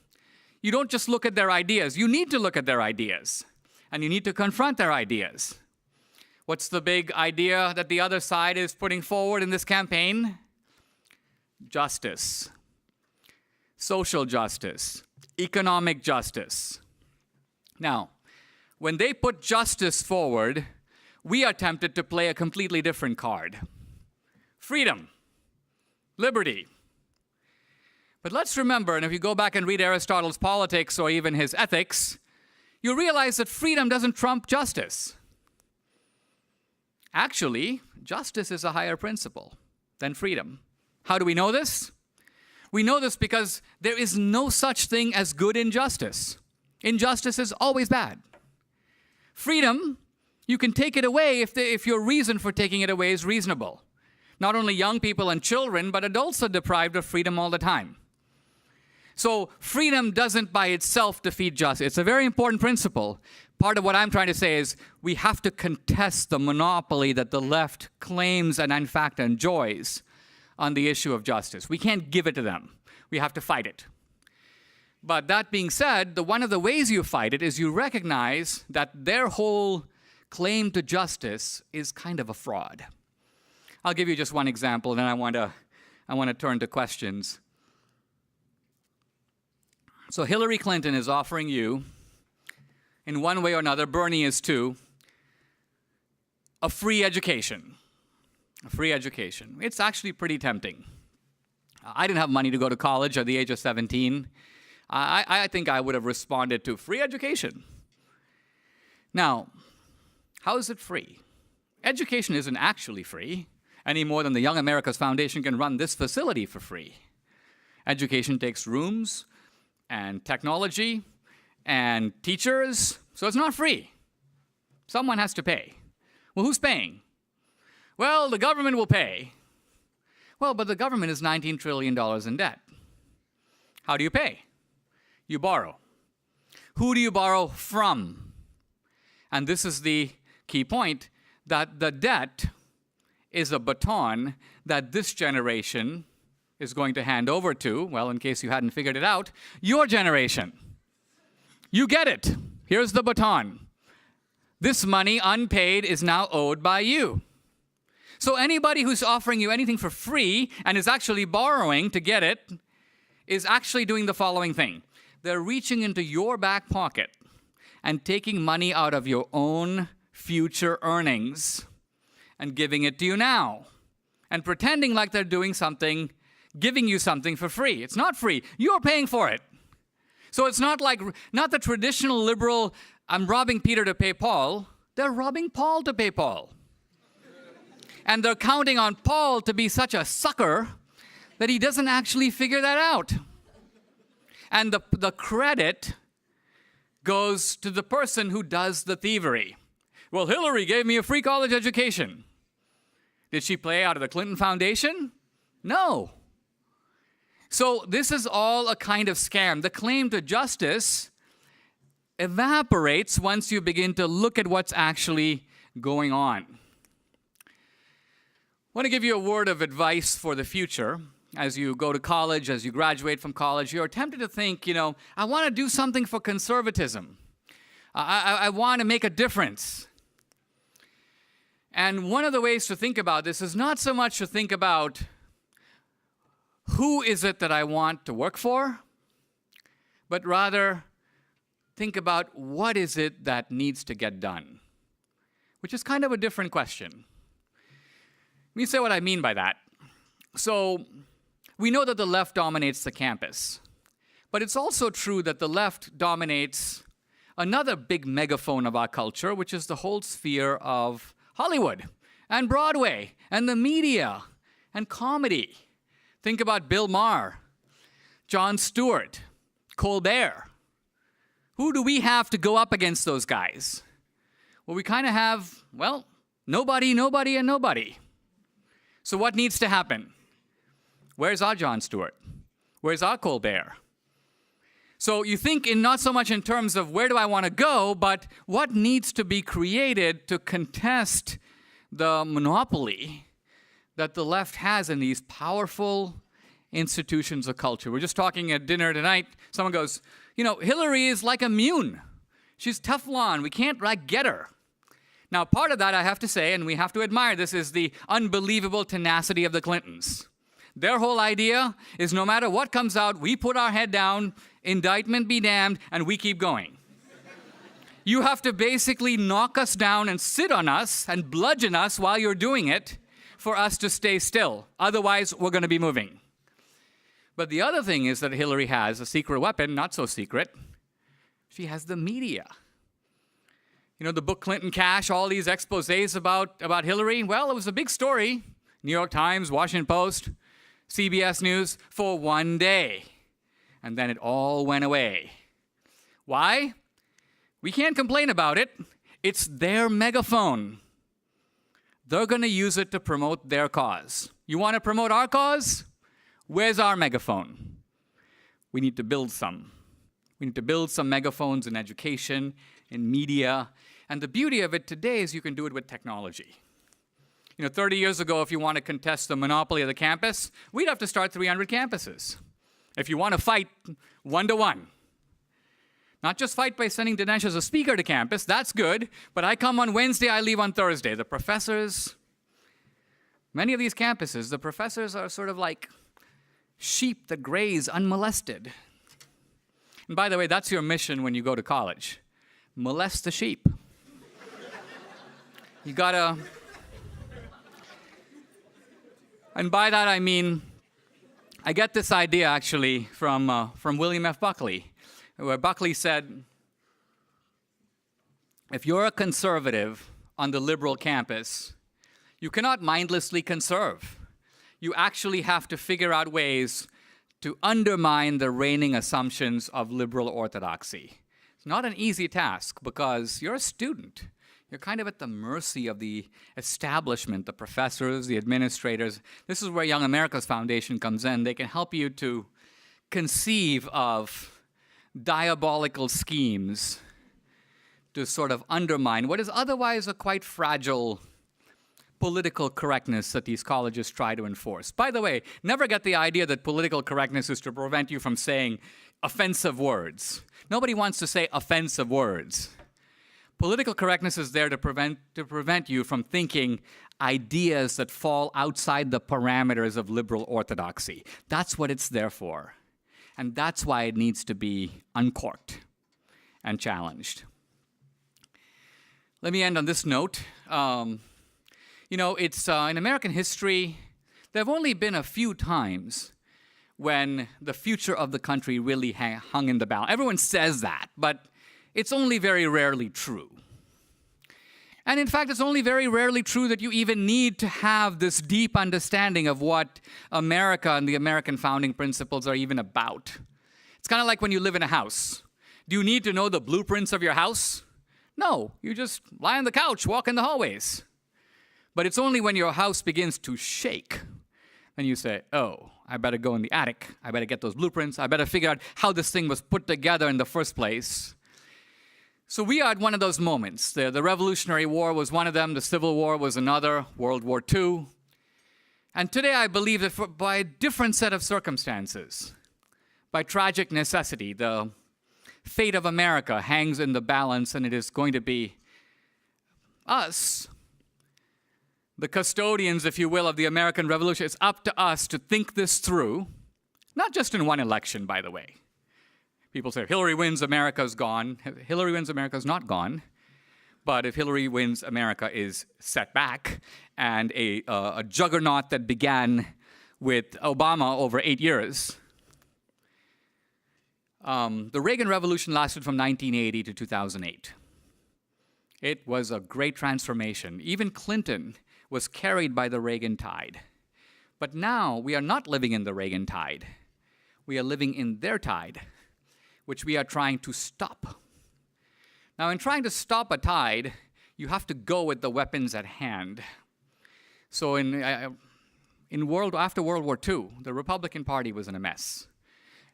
B: you don't just look at their ideas. You need to look at their ideas, and you need to confront their ideas. What's the big idea that the other side is putting forward in this campaign? Justice, social justice, economic justice. Now, when they put justice forward, we are tempted to play a completely different card. Freedom, liberty. But let's remember, and if you go back and read Aristotle's Politics or even his Ethics, you realize that freedom doesn't trump justice. Actually, justice is a higher principle than freedom. How do we know this? We know this because there is no such thing as good injustice. Injustice is always bad. Freedom, you can take it away if your reason for taking it away is reasonable. Not only young people and children, but adults are deprived of freedom all the time. So freedom doesn't by itself defeat justice. It's a very important principle. Part of what I'm trying to say is we have to contest the monopoly that the left claims and in fact enjoys on the issue of justice. We can't give it to them. We have to fight it. But that being said, one of the ways you fight it is you recognize that their whole claim to justice is kind of a fraud. I'll give you just one example, and then I want to turn to questions. So Hillary Clinton is offering you, in one way or another, Bernie is too, a free education. A free education. It's actually pretty tempting. I didn't have money to go to college at the age of 17. I think I would have responded to free education. Now, how is it free? Education isn't actually free, any more than the Young America's Foundation can run this facility for free. Education takes rooms and technology and teachers, so it's not free. Someone has to pay. Well, who's paying? Well, the government will pay. Well, but the government is $19 trillion in debt. How do you pay? You borrow. Who do you borrow from? And this is the key point, that the debt is a baton that this generation is going to hand over to, well, in case you hadn't figured it out, your generation. You get it. Here's the baton. This money, unpaid, is now owed by you. So anybody who's offering you anything for free and is actually borrowing to get it is actually doing the following thing. They're reaching into your back pocket and taking money out of your own future earnings and giving it to you now and pretending like they're doing something, giving you something for free. It's not free. You're paying for it. So it's not the traditional liberal, I'm robbing Peter to pay Paul. They're robbing Paul to pay Paul. And they're counting on Paul to be such a sucker that he doesn't actually figure that out. And the credit goes to the person who does the thievery. Well, Hillary gave me a free college education. Did she play out of the Clinton Foundation? No. So this is all a kind of scam. The claim to justice evaporates once you begin to look at what's actually going on. I want to give you a word of advice for the future. As you go to college, as you graduate from college, you're tempted to think, I want to do something for conservatism. I want to make a difference. And one of the ways to think about this is not so much to think about who is it that I want to work for, but rather think about what is it that needs to get done, which is kind of a different question. Let me say what I mean by that. So we know that the left dominates the campus, but it's also true that the left dominates another big megaphone of our culture, which is the whole sphere of Hollywood and Broadway and the media and comedy. Think about Bill Maher, Jon Stewart, Colbert. Who do we have to go up against those guys? Well, we kind of have, nobody, and nobody. So what needs to happen? Where's our Jon Stewart? Where's our Colbert? So you think not so much in terms of where do I want to go, but what needs to be created to contest the monopoly that the left has in these powerful institutions of culture. We're just talking at dinner tonight. Someone goes, Hillary is like immune. She's Teflon. We can't get her. Now, part of that, I have to say, and we have to admire this, is the unbelievable tenacity of the Clintons. Their whole idea is no matter what comes out, we put our head down, indictment be damned, and we keep going. You have to basically knock us down and sit on us and bludgeon us while you're doing it for us to stay still. Otherwise, we're going to be moving. But the other thing is that Hillary has a secret weapon, not so secret. She has the media. The book Clinton Cash, all these exposés about Hillary. Well, it was a big story. New York Times, Washington Post, CBS News for one day. And then it all went away. Why? We can't complain about it. It's their megaphone. They're going to use it to promote their cause. You want to promote our cause? Where's our megaphone? We need to build some. We need to build some megaphones in education, in media. And the beauty of it today is you can do it with technology. 30 years ago, if you want to contest the monopoly of the campus, we'd have to start 300 campuses. If you want to fight 1-to-1. Not just fight by sending Dinesh as a speaker to campus, that's good, but I come on Wednesday, I leave on Thursday. The professors, many of these campuses, the professors are sort of like sheep that graze unmolested. And by the way, that's your mission when you go to college. Molest the sheep. You gotta... And by that I mean, I get this idea actually from William F. Buckley, where Buckley said, if you're a conservative on the liberal campus, you cannot mindlessly conserve. You actually have to figure out ways to undermine the reigning assumptions of liberal orthodoxy. It's not an easy task because you're a student. You're kind of at the mercy of the establishment, the professors, the administrators. This is where Young America's Foundation comes in. They can help you to conceive of diabolical schemes to sort of undermine what is otherwise a quite fragile political correctness that these colleges try to enforce. By the way, never get the idea that political correctness is to prevent you from saying offensive words. Nobody wants to say offensive words. Political correctness is there to prevent you from thinking ideas that fall outside the parameters of liberal orthodoxy. That's what it's there for. And that's why it needs to be uncorked and challenged. Let me end on this note. It's in American history, there have only been a few times when the future of the country really hung in the balance. Everyone says that, but it's only very rarely true. And in fact, it's only very rarely true that you even need to have this deep understanding of what America and the American founding principles are even about. It's kind of like when you live in a house. Do you need to know the blueprints of your house? No, you just lie on the couch, walk in the hallways. But it's only when your house begins to shake, then you say, oh, I better go in the attic. I better get those blueprints. I better figure out how this thing was put together in the first place. So we are at one of those moments. The Revolutionary War was one of them. The Civil War was another, World War II. And today I believe that by a different set of circumstances, by tragic necessity, the fate of America hangs in the balance, and it is going to be us, the custodians, if you will, of the American Revolution. It's up to us to think this through, not just in one election, by the way. People say, Hillary wins, America's gone. Hillary wins, America's not gone. But if Hillary wins, America is set back. And a juggernaut that began with Obama over 8 years. The Reagan Revolution lasted from 1980 to 2008. It was a great transformation. Even Clinton was carried by the Reagan tide. But now we are not living in the Reagan tide. We are living in their tide, which we are trying to stop. Now, in trying to stop a tide, you have to go with the weapons at hand. So after World War II, the Republican Party was in a mess.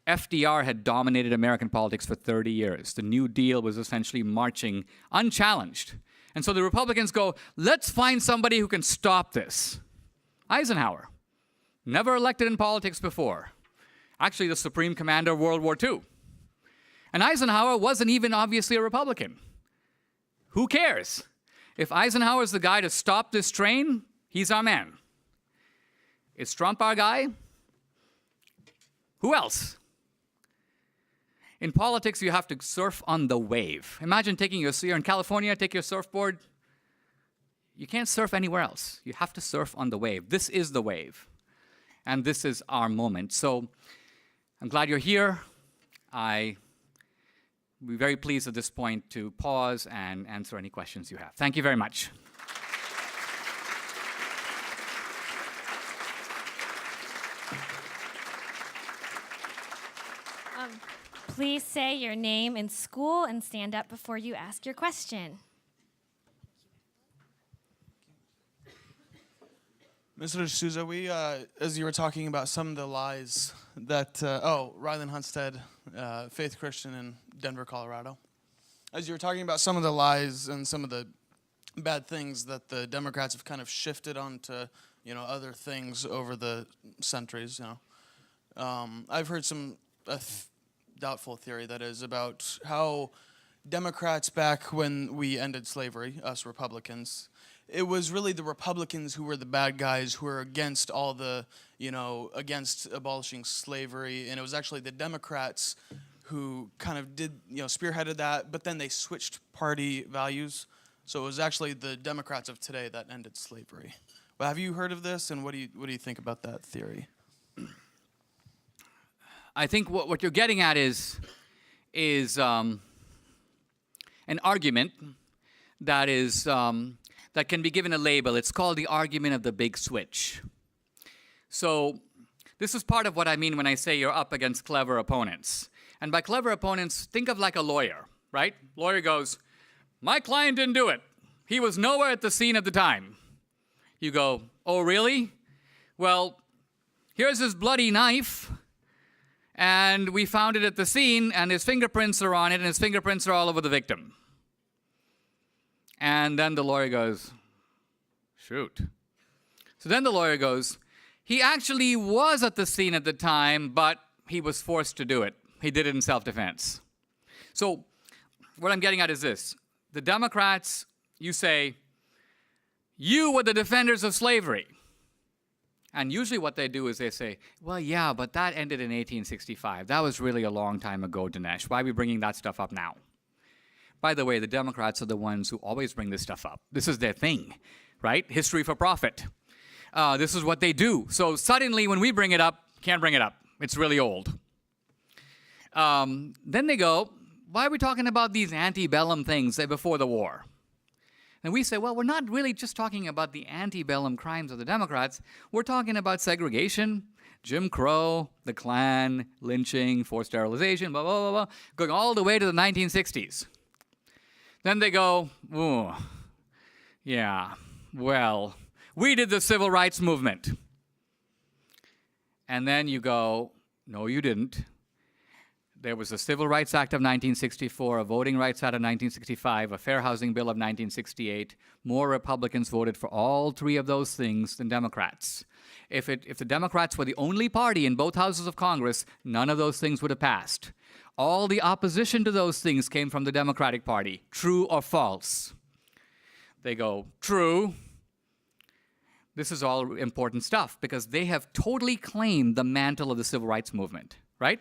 B: FDR had dominated American politics for 30 years. The New Deal was essentially marching unchallenged. And so the Republicans go, let's find somebody who can stop this. Eisenhower, never elected in politics before. Actually, the supreme commander of World War II. And Eisenhower wasn't even obviously a Republican. Who cares? If Eisenhower's the guy to stop this train, he's our man. Is Trump our guy? Who else? In politics, you have to surf on the wave. Imagine you're in California, take your surfboard. You can't surf anywhere else. You have to surf on the wave. This is the wave. And this is our moment. So I'm glad you're here. I'd be very pleased at this point to pause and answer any questions you have. Thank you very much.
C: Please say your name and school and stand up before you ask your question.
D: Mr. D'Souza, as you were talking about some of the lies that, Rylan Hunstead, Faith Christian in Denver, Colorado. As you were talking about some of the lies and some of the bad things that the Democrats have kind of shifted onto, other things over the centuries, I've heard some doubtful theory, that is, about how Democrats back when we ended slavery, us Republicans, it was really the Republicans who were the bad guys who were against all the, against abolishing slavery. And it was actually the Democrats who kind of spearheaded that, but then they switched party values. So it was actually the Democrats of today that ended slavery. Well, have you heard of this, and what do you think about that theory?
B: I think what you're getting at is an argument that is that can be given a label. It's called the argument of the big switch. So this is part of what I mean when I say you're up against clever opponents. And by clever opponents, think of like a lawyer, right? Lawyer goes, my client didn't do it. He was nowhere at the scene at the time. You go, oh, really? Well, here's his bloody knife, and we found it at the scene, and his fingerprints are on it, and his fingerprints are all over the victim. And then the lawyer goes, shoot. So then the lawyer goes, he actually was at the scene at the time, but he was forced to do it. He did it in self-defense. So what I'm getting at is this. The Democrats, you say, you were the defenders of slavery. And usually what they do is they say, well, yeah, but that ended in 1865. That was really a long time ago, Dinesh. Why are we bringing that stuff up now? By the way, the Democrats are the ones who always bring this stuff up. This is their thing, right? History for profit. This is what they do. So suddenly when we bring it up, can't bring it up. It's really old. Then they go, why are we talking about these antebellum things before the war? And we say, well, we're not really just talking about the antebellum crimes of the Democrats. We're talking about segregation, Jim Crow, the Klan, lynching, forced sterilization, blah, blah, blah, blah, going all the way to the 1960s. Then they go, oh, yeah, well, we did the civil rights movement. And then you go, no, you didn't. There was a Civil Rights Act of 1964, a Voting Rights Act of 1965, a Fair Housing Bill of 1968. More Republicans voted for all three of those things than Democrats. If the Democrats were the only party in both houses of Congress, none of those things would have passed. All the opposition to those things came from the Democratic Party. True or false? They go, true. This is all important stuff because they have totally claimed the mantle of the civil rights movement, right?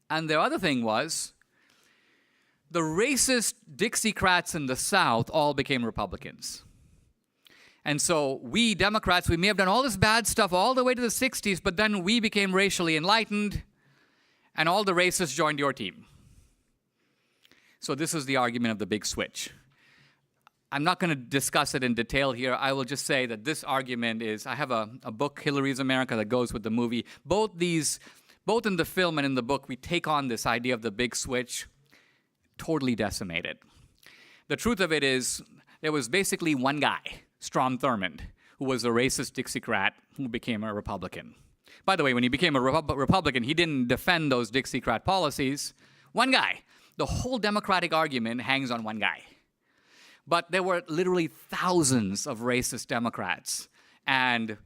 B: And the other thing was, the racist Dixiecrats in the South all became Republicans. And so we Democrats, we may have done all this bad stuff all the way to the 60s, but then we became racially enlightened, and all the racists joined your team. So this is the argument of the big switch. I'm not going to discuss it in detail here. I will just say that this argument is, I have a book, Hillary's America, that goes with the movie. Both in the film and in the book, we take on this idea of the big switch, totally decimated. The truth of it is, there was basically one guy, Strom Thurmond, who was a racist Dixiecrat who became a Republican. By the way, when he became a Republican, he didn't defend those Dixiecrat policies. One guy. The whole Democratic argument hangs on one guy. But there were literally thousands of racist Democrats, and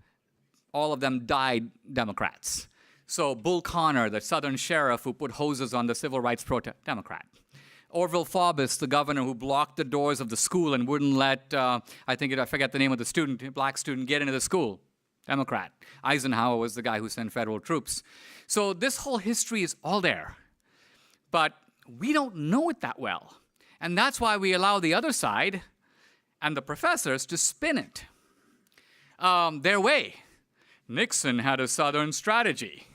B: all of them died Democrats. So Bull Connor, the Southern sheriff who put hoses on the civil rights protest, Democrat. Orville Faubus, the governor who blocked the doors of the school and wouldn't let, I forget the name of the student, black student, get into the school, Democrat. Eisenhower was the guy who sent federal troops. So this whole history is all there. But we don't know it that well. And that's why we allow the other side and the professors to spin it their way. Nixon had a Southern strategy.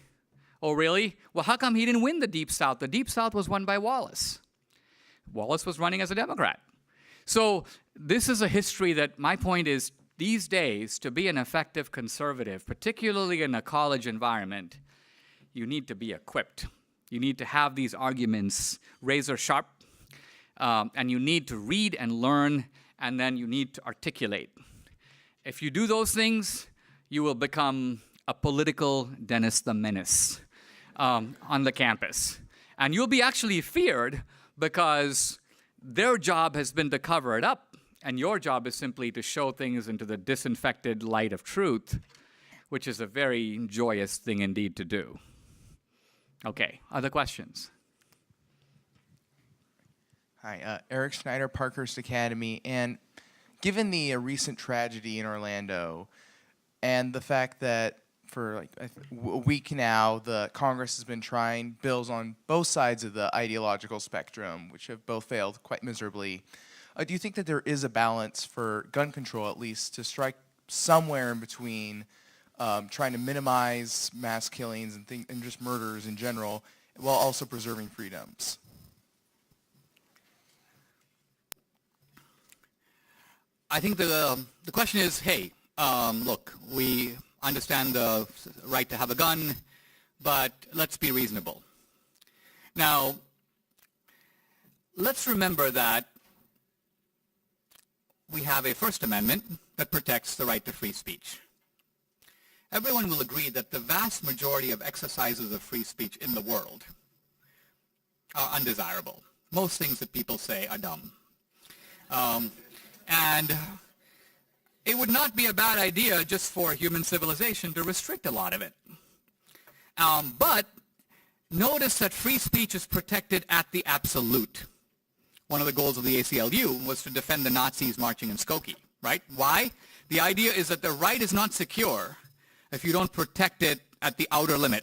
B: Oh, really? Well, how come he didn't win the Deep South? The Deep South was won by Wallace. Wallace was running as a Democrat. So this is a history that my point is, these days, to be an effective conservative, particularly in a college environment, you need to be equipped. You need to have these arguments razor sharp, and you need to read and learn, and then you need to articulate. If you do those things, you will become a political Dennis the Menace on the campus. And you'll be actually feared because their job has been to cover it up, and your job is simply to show things into the disinfected light of truth, which is a very joyous thing indeed to do. Okay, other questions?
E: Hi, Eric Schneider, Parkhurst Academy. And given the recent tragedy in Orlando and the fact that for like a week now, the Congress has been trying bills on both sides of the ideological spectrum, which have both failed quite miserably. Do you think that there is a balance for gun control, at least, to strike somewhere in between trying to minimize mass killings and just murders in general, while also preserving freedoms?
B: I think the question is, hey, look, we understand the right to have a gun, but let's be reasonable. Now, let's remember that we have a First Amendment that protects the right to free speech. Everyone will agree that the vast majority of exercises of free speech in the world are undesirable. Most things that people say are dumb. And it would not be a bad idea just for human civilization to restrict a lot of it. But notice that free speech is protected at the absolute. One of the goals of the ACLU was to defend the Nazis marching in Skokie, right? Why? The idea is that the right is not secure if you don't protect it at the outer limit.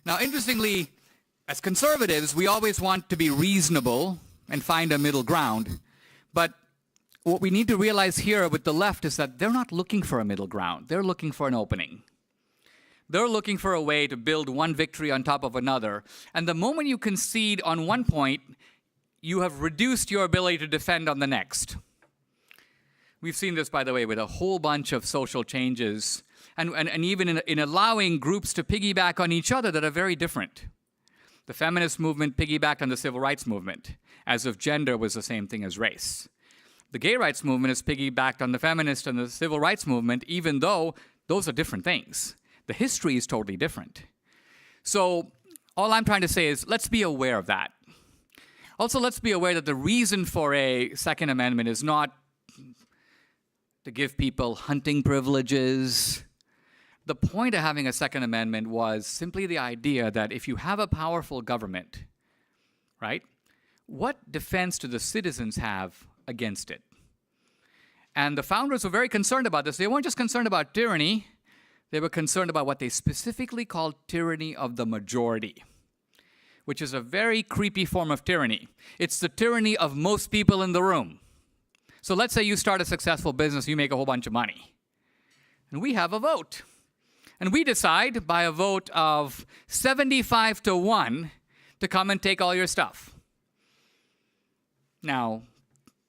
B: Now, interestingly, as conservatives, we always want to be reasonable and find a middle ground. But what we need to realize here with the left is that they're not looking for a middle ground. They're looking for an opening. They're looking for a way to build one victory on top of another. And the moment you concede on one point, you have reduced your ability to defend on the next. We've seen this, by the way, with a whole bunch of social changes, and even in allowing groups to piggyback on each other that are very different. The feminist movement piggybacked on the civil rights movement, as if gender was the same thing as race. The gay rights movement has piggybacked on the feminist and the civil rights movement, even though those are different things. The history is totally different. So all I'm trying to say is let's be aware of that. Also, let's be aware that the reason for a Second Amendment is not to give people hunting privileges. The point of having a Second Amendment was simply the idea that if you have a powerful government, right, what defense do the citizens have against it? And the founders were very concerned about this. They weren't just concerned about tyranny. They were concerned about what they specifically called tyranny of the majority, which is a very creepy form of tyranny. It's the tyranny of most people in the room. So let's say you start a successful business, you make a whole bunch of money. And we have a vote. And we decide by a vote of 75-1 to come and take all your stuff. Now,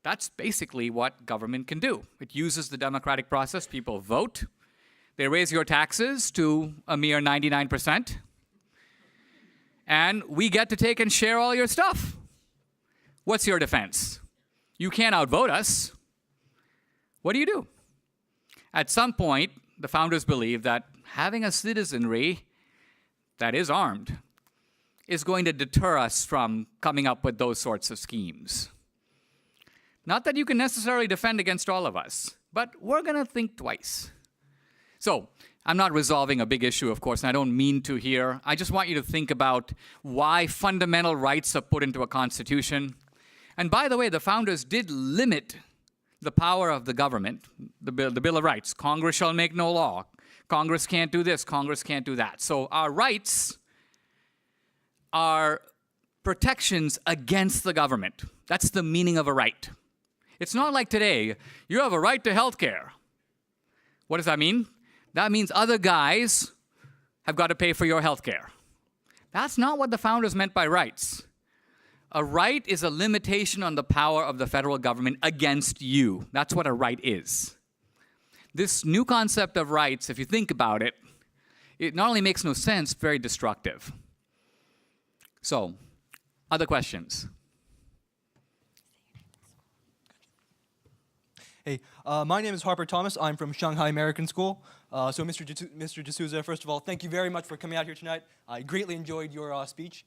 B: that's basically what government can do. It uses the democratic process. People vote. They raise your taxes to a mere 99%. And we get to take and share all your stuff. What's your defense? You can't outvote us. What do you do? At some point, the founders believed that having a citizenry that is armed is going to deter us from coming up with those sorts of schemes. Not that you can necessarily defend against all of us, but we're going to think twice. So I'm not resolving a big issue, of course, and I don't mean to here. I just want you to think about why fundamental rights are put into a constitution. And by the way, the founders did limit the power of the government, the Bill of Rights. Congress shall make no law. Congress can't do this. Congress can't do that. So our rights are protections against the government. That's the meaning of a right. It's not like today, you have a right to health care. What does that mean? That means other guys have got to pay for your health care. That's not what the founders meant by rights. A right is a limitation on the power of the federal government against you. That's what a right is. This new concept of rights, if you think about it, it not only makes no sense, very destructive. So, other questions?
F: Hey, my name is Harper Thomas. I'm from Shanghai American School. So, Mr. D'Souza, first of all, thank you very much for coming out here tonight. I greatly enjoyed your speech.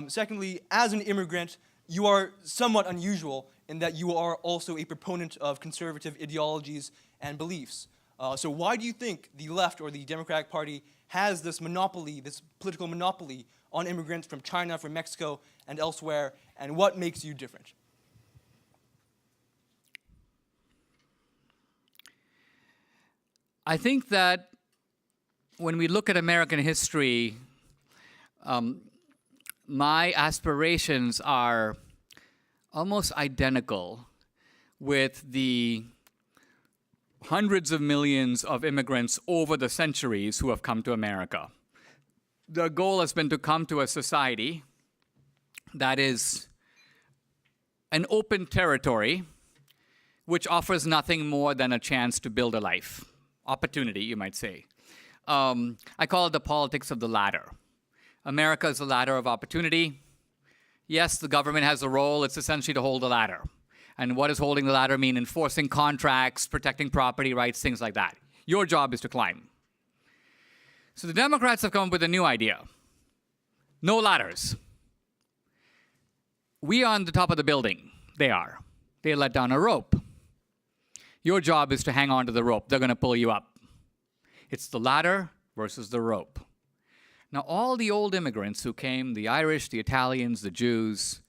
F: Secondly, as an immigrant, you are somewhat unusual in that you are also a proponent of conservative ideologies and beliefs. So why do you think the left or the Democratic Party has this monopoly, this political monopoly on immigrants from China, from Mexico, and elsewhere, and what makes you different?
B: I think that when we look at American history, my aspirations are almost identical with the hundreds of millions of immigrants over the centuries who have come to America. The goal has been to come to a society that is an open territory which offers nothing more than a chance to build a life. Opportunity, you might say. I call it the politics of the ladder. America is a ladder of opportunity. Yes, the government has a role. It's essentially to hold the ladder. And what does holding the ladder mean? Enforcing contracts, protecting property rights, things like that. Your job is to climb. So the Democrats have come up with a new idea. No ladders. We are on the top of the building. They are. They let down a rope. Your job is to hang on to the rope. They're going to pull you up. It's the ladder versus the rope. Now, all the old immigrants who came, the Irish, the Italians, the Jews,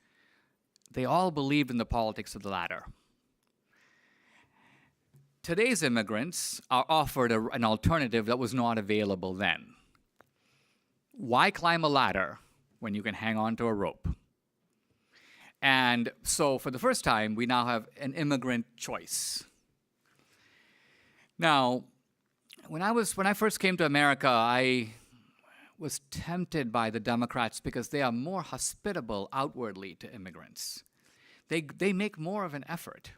B: they all believed in the politics of the ladder. Today's immigrants are offered an alternative that was not available then. Why climb a ladder when you can hang on to a rope? And so, for the first time, we now have an immigrant choice. Now, when I first came to America, I was tempted by the Democrats because they are more hospitable outwardly to immigrants. They make more of an effort.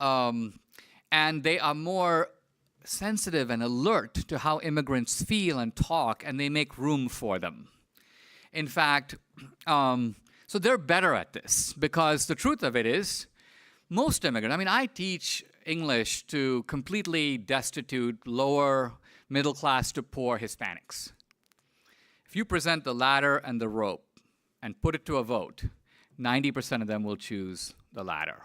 B: And they are more sensitive and alert to how immigrants feel and talk, and they make room for them. In fact, so they're better at this because the truth of it is, most immigrants, I mean, I teach English to completely destitute, lower middle class to poor Hispanics. If you present the ladder and the rope and put it to a vote, 90% of them will choose the ladder.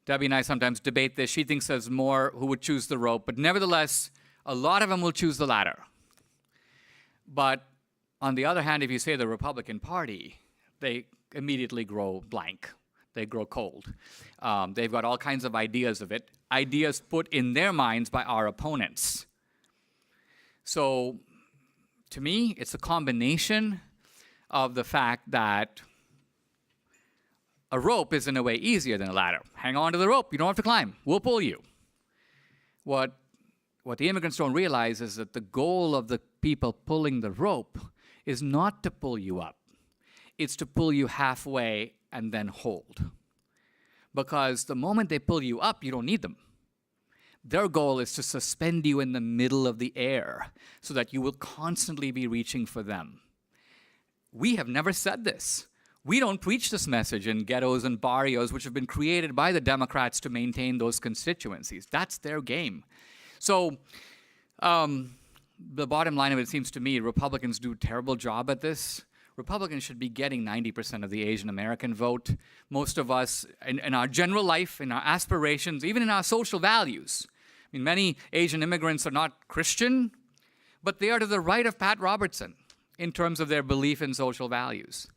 B: Debbie and I sometimes debate this. She thinks there's more who would choose the rope, but nevertheless, a lot of them will choose the ladder. But on the other hand, if you say the Republican Party, they immediately grow blank. They grow cold. They've got all kinds of ideas of it, ideas put in their minds by our opponents. So, to me, it's a combination of the fact that a rope is in a way easier than a ladder. Hang on to the rope. You don't have to climb. We'll pull you. What the immigrants don't realize is that the goal of the people pulling the rope is not to pull you up. It's to pull you halfway and then hold. Because the moment they pull you up, you don't need them. Their goal is to suspend you in the middle of the air so that you will constantly be reaching for them. We have never said this. We don't preach this message in ghettos and barrios, which have been created by the Democrats to maintain those constituencies. That's their game. So the bottom line of it seems to me, Republicans do a terrible job at this. Republicans should be getting 90% of the Asian American vote. Most of us, in our general life, in our aspirations, even in our social values, mean, many Asian immigrants are not Christian, but they are to the right of Pat Robertson in terms of their belief in social values.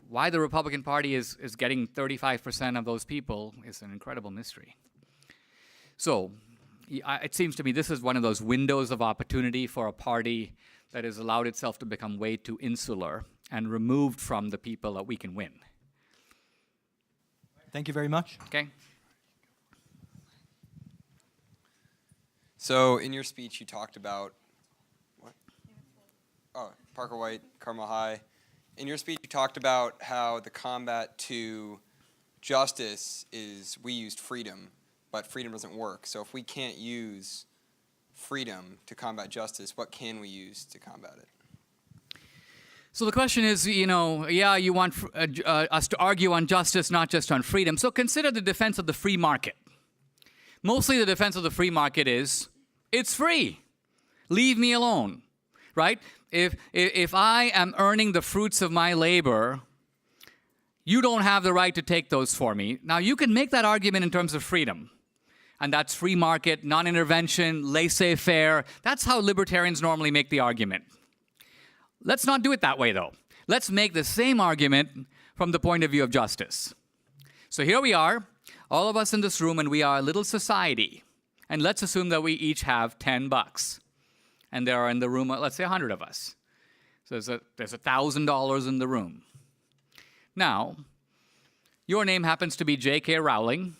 B: Why the Republican Party is getting 35% of those people is an incredible mystery. So it seems to me this is one of those windows of opportunity for a party that has allowed itself to become way too insular and removed from the people that we can win.
F: Thank you very much.
B: Okay?
G: So in your speech, you talked about, what? Oh, Parker White, Carmel High. In your speech, you talked about how the combat to justice is we used freedom, but freedom doesn't work. So if we can't use freedom to combat justice, what can we use to combat it?
B: So the question is, you know, yeah, you want us to argue on justice, not just on freedom. So consider the defense of the free market. Mostly the defense of the free market is, it's free. Leave me alone, right? If I am earning the fruits of my labor, you don't have the right to take those for me. Now, you can make that argument in terms of freedom. And that's free market, non-intervention, laissez-faire. That's how libertarians normally make the argument. Let's not do it that way, though. Let's make the same argument from the point of view of justice. So here we are, all of us in this room, and we are a little society. And let's assume that we each have $10. And there are in the room, let's say 100 of us. So there's $1,000 in the room. Now, your name happens to be J.K. Rowling,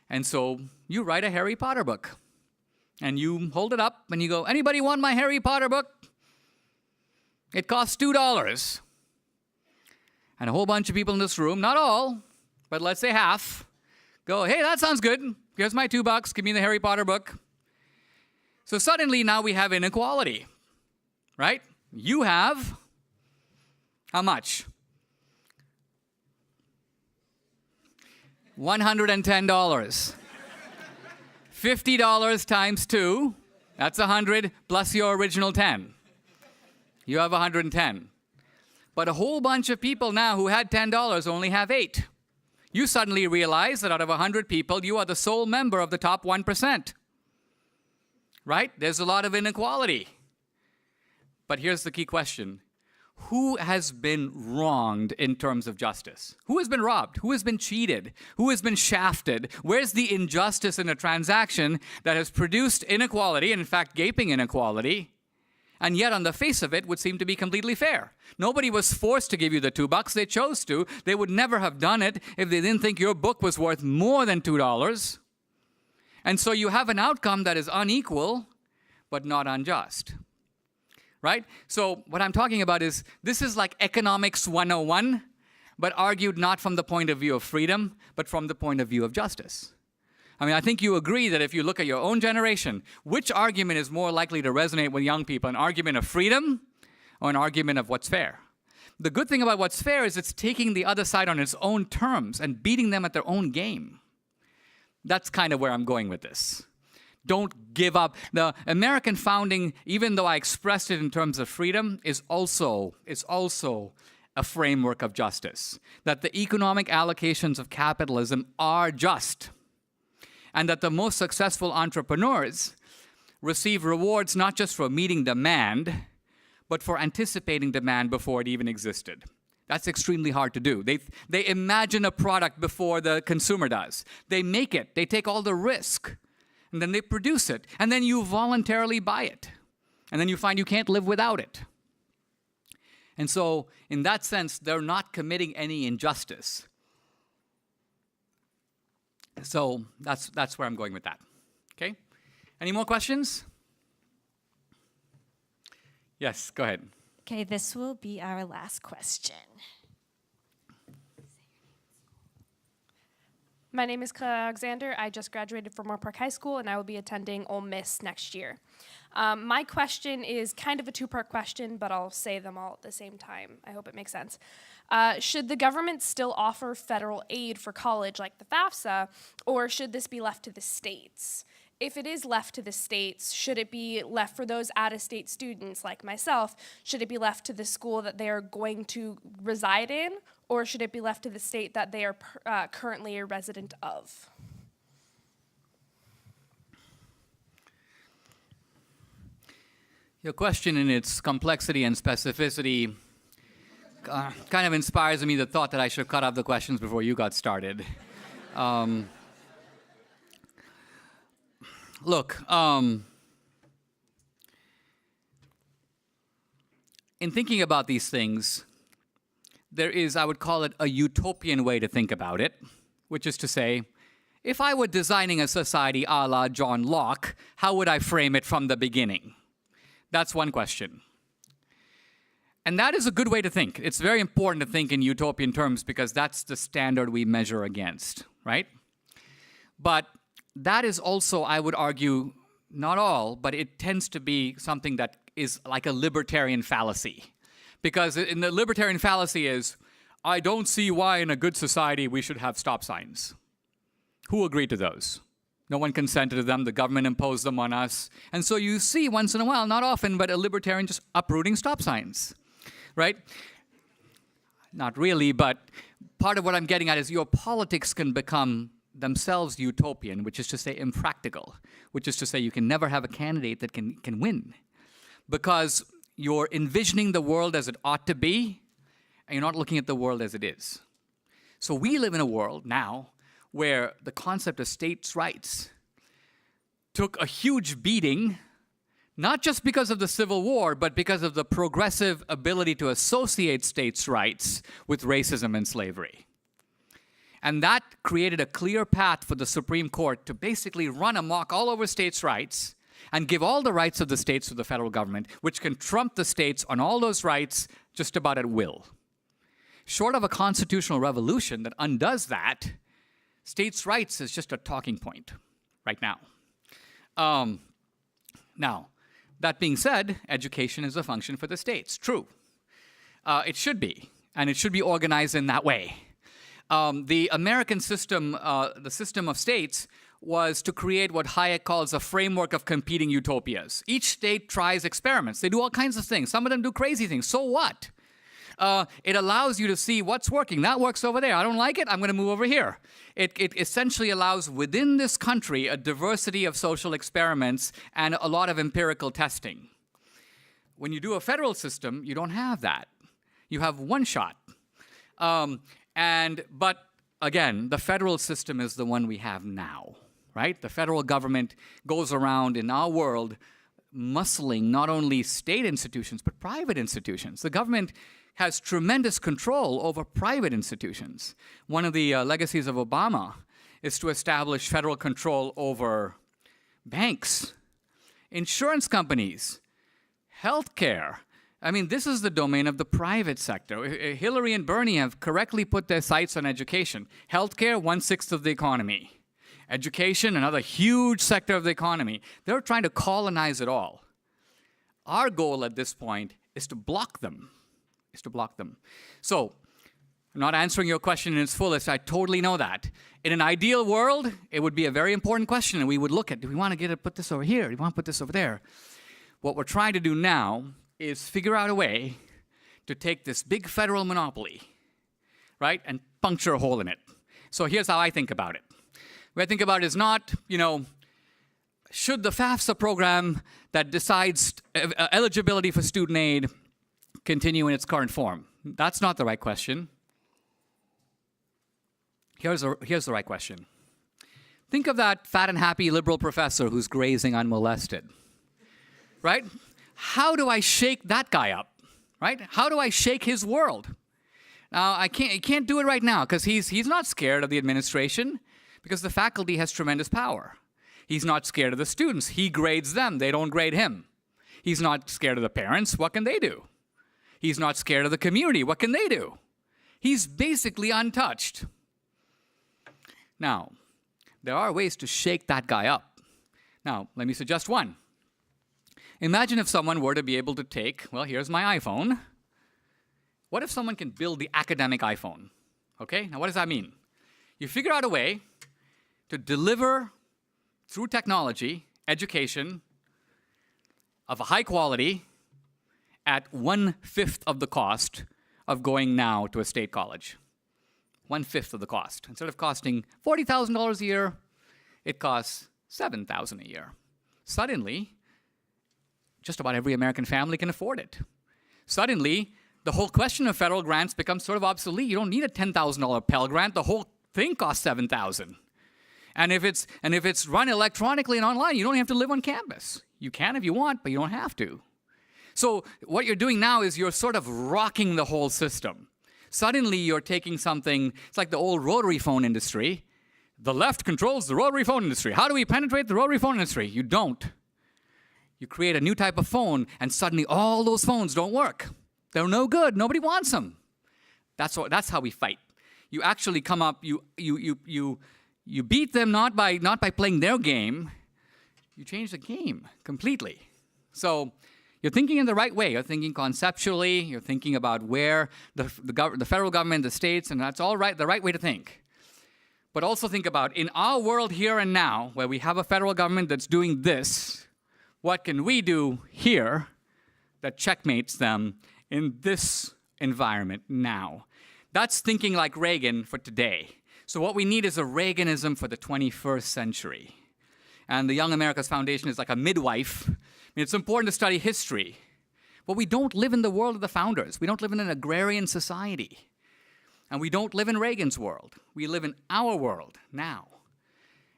B: and so you write a Harry Potter book. And you hold it up, and you go, anybody want my Harry Potter book? It costs $2. And a whole bunch of people in this room, not all, but let's say half, go, hey, that sounds good. Here's my $2. Give me the Harry Potter book. So suddenly now we have inequality, right? You have how much? $110. $50 times 2, that's 100 plus your original 10. You have 110. But a whole bunch of people now who had $10 only have 8. You suddenly realize that out of 100 people, you are the sole member of the top 1%. Right? There's a lot of inequality. But here's the key question. Who has been wronged in terms of justice? Who has been robbed? Who has been cheated? Who has been shafted? Where's the injustice in a transaction that has produced inequality, and in fact, gaping inequality, and yet on the face of it would seem to be completely fair? Nobody was forced to give you the $2. They chose to. They would never have done it if they didn't think your book was worth more than $2. And so you have an outcome that is unequal, but not unjust. Right? So what I'm talking about is, this is like economics 101, but argued not from the point of view of freedom, but from the point of view of justice. I mean, I think you agree that if you look at your own generation, which argument is more likely to resonate with young people, an argument of freedom or an argument of what's fair? The good thing about what's fair is it's taking the other side on its own terms and beating them at their own game. That's kind of where I'm going with this. Don't give up. The American founding, even though I expressed it in terms of freedom, is also a framework of justice. That the economic allocations of capitalism are just. And that the most successful entrepreneurs receive rewards not just for meeting demand, but for anticipating demand before it even existed. That's extremely hard to do. They imagine a product before the consumer does. They make it. They take all the risk. And then they produce it. And then you voluntarily buy it. And then you find you can't live without it. And so, in that sense, they're not committing any injustice. So that's where I'm going with that. Okay? Any more questions? Yes, go ahead.
C: Okay, this will be our last question.
H: My name is Claire Alexander. I just graduated from Moore Park High School, and I will be attending Ole Miss next year. My question is kind of a two-part question, but I'll say them all at the same time. I hope it makes sense. Should the government still offer federal aid for college like the FAFSA, or should this be left to the states? If it is left to the states, should it be left for those out-of-state students like myself? Should it be left to the school that they are going to reside in, or should it be left to the state that they are currently a resident of?
B: Your question in its complexity and specificity kind of inspires me the thought that I should have cut off the questions before you got started. Look, in thinking about these things, there is, I would call it, a utopian way to think about it, which is to say, if I were designing a society a la John Locke, how would I frame it from the beginning? That's one question. And that is a good way to think. It's very important to think in utopian terms because that's the standard we measure against, right? But that is also, I would argue, not all, but it tends to be something that is like a libertarian fallacy. Because in the libertarian fallacy is, I don't see why in a good society we should have stop signs. Who agreed to those? No one consented to them. The government imposed them on us. And so you see once in a while, not often, but a libertarian just uprooting stop signs, right? Not really, but part of what I'm getting at is your politics can become themselves utopian, which is to say impractical, which is to say you can never have a candidate that can win. Because you're envisioning the world as it ought to be, and you're not looking at the world as it is. So we live in a world now where the concept of states' rights took a huge beating, not just because of the Civil War, but because of the progressive ability to associate states' rights with racism and slavery. And that created a clear path for the Supreme Court to basically run amok all over states' rights and give all the rights of the states to the federal government, which can trump the states on all those rights just about at will. Short of a constitutional revolution that undoes that, states' rights is just a talking point right now. Now, that being said, education is a function for the states. True. It should be, and it should be organized in that way. The American system, the system of states, was to create what Hayek calls a framework of competing utopias. Each state tries experiments. They do all kinds of things. Some of them do crazy things. So what? It allows you to see what's working. That works over there. I don't like it. I'm going to move over here. It essentially allows within this country a diversity of social experiments and a lot of empirical testing. When you do a federal system, you don't have that. You have one shot. But again, the federal system is the one we have now, right? The federal government goes around in our world muscling not only state institutions, but private institutions. The government has tremendous control over private institutions. One of the legacies of Obama is to establish federal control over banks, insurance companies, healthcare. I mean, this is the domain of the private sector. Hillary and Bernie have correctly put their sights on education. Healthcare, 1/6 of the economy. Education, another huge sector of the economy. They're trying to colonize it all. Our goal at this point is to block them. So, I'm not answering your question in its fullest. I totally know that. In an ideal world, it would be a very important question, and we would look at, do we want to put this over here? Do we want to put this over there? What we're trying to do now is figure out a way to take this big federal monopoly, right, and puncture a hole in it. So here's how I think about it. What I think about it is not, should the FAFSA program that decides eligibility for student aid continue in its current form? That's not the right question. Here's the right question. Think of that fat and happy liberal professor who's grazing unmolested, right? How do I shake that guy up, right? How do I shake his world? Now, I can't do it right now because he's not scared of the administration because the faculty has tremendous power. He's not scared of the students. He grades them. They don't grade him. He's not scared of the parents. What can they do? He's not scared of the community. What can they do? He's basically untouched. Now, there are ways to shake that guy up. Now, let me suggest one. Imagine if someone were to be able to take, well, here's my iPhone. What if someone can build the academic iPhone? Okay, now what does that mean? You figure out a way to deliver, through technology, education of a high quality at 1/5 of the cost of going now to a state college. 1/5 of the cost. Instead of costing $40,000 a year, it costs $7,000 a year. Suddenly, just about every American family can afford it. Suddenly, the whole question of federal grants becomes sort of obsolete. You don't need a $10,000 Pell Grant. The whole thing costs $7,000. And if it's run electronically and online, you don't have to live on campus. You can if you want, but you don't have to. So what you're doing now is you're sort of rocking the whole system. Suddenly you're taking something, it's like the old rotary phone industry. The left controls the rotary phone industry. How do we penetrate the rotary phone industry? You don't. You create a new type of phone, and suddenly all those phones don't work. They're no good. Nobody wants them. That's how we fight. You actually come up, you beat them not by playing their game. You change the game completely. So you're thinking in the right way. You're thinking conceptually. You're thinking about where the federal government, the states, and that's all right, the right way to think. But also think about, in our world here and now, where we have a federal government that's doing this, what can we do here that checkmates them in this environment now? That's thinking like Reagan for today. So what we need is a Reaganism for the 21st century. And the Young America's Foundation is like a midwife. I mean, it's important to study history. But we don't live in the world of the founders. We don't live in an agrarian society. And we don't live in Reagan's world. We live in our world now.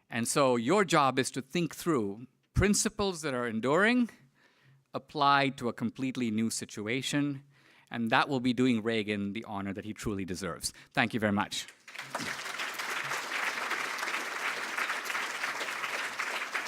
B: And so your job is to think through principles that are enduring, applied to a completely new situation, and that will be doing Reagan the honor that he truly deserves. Thank you very much.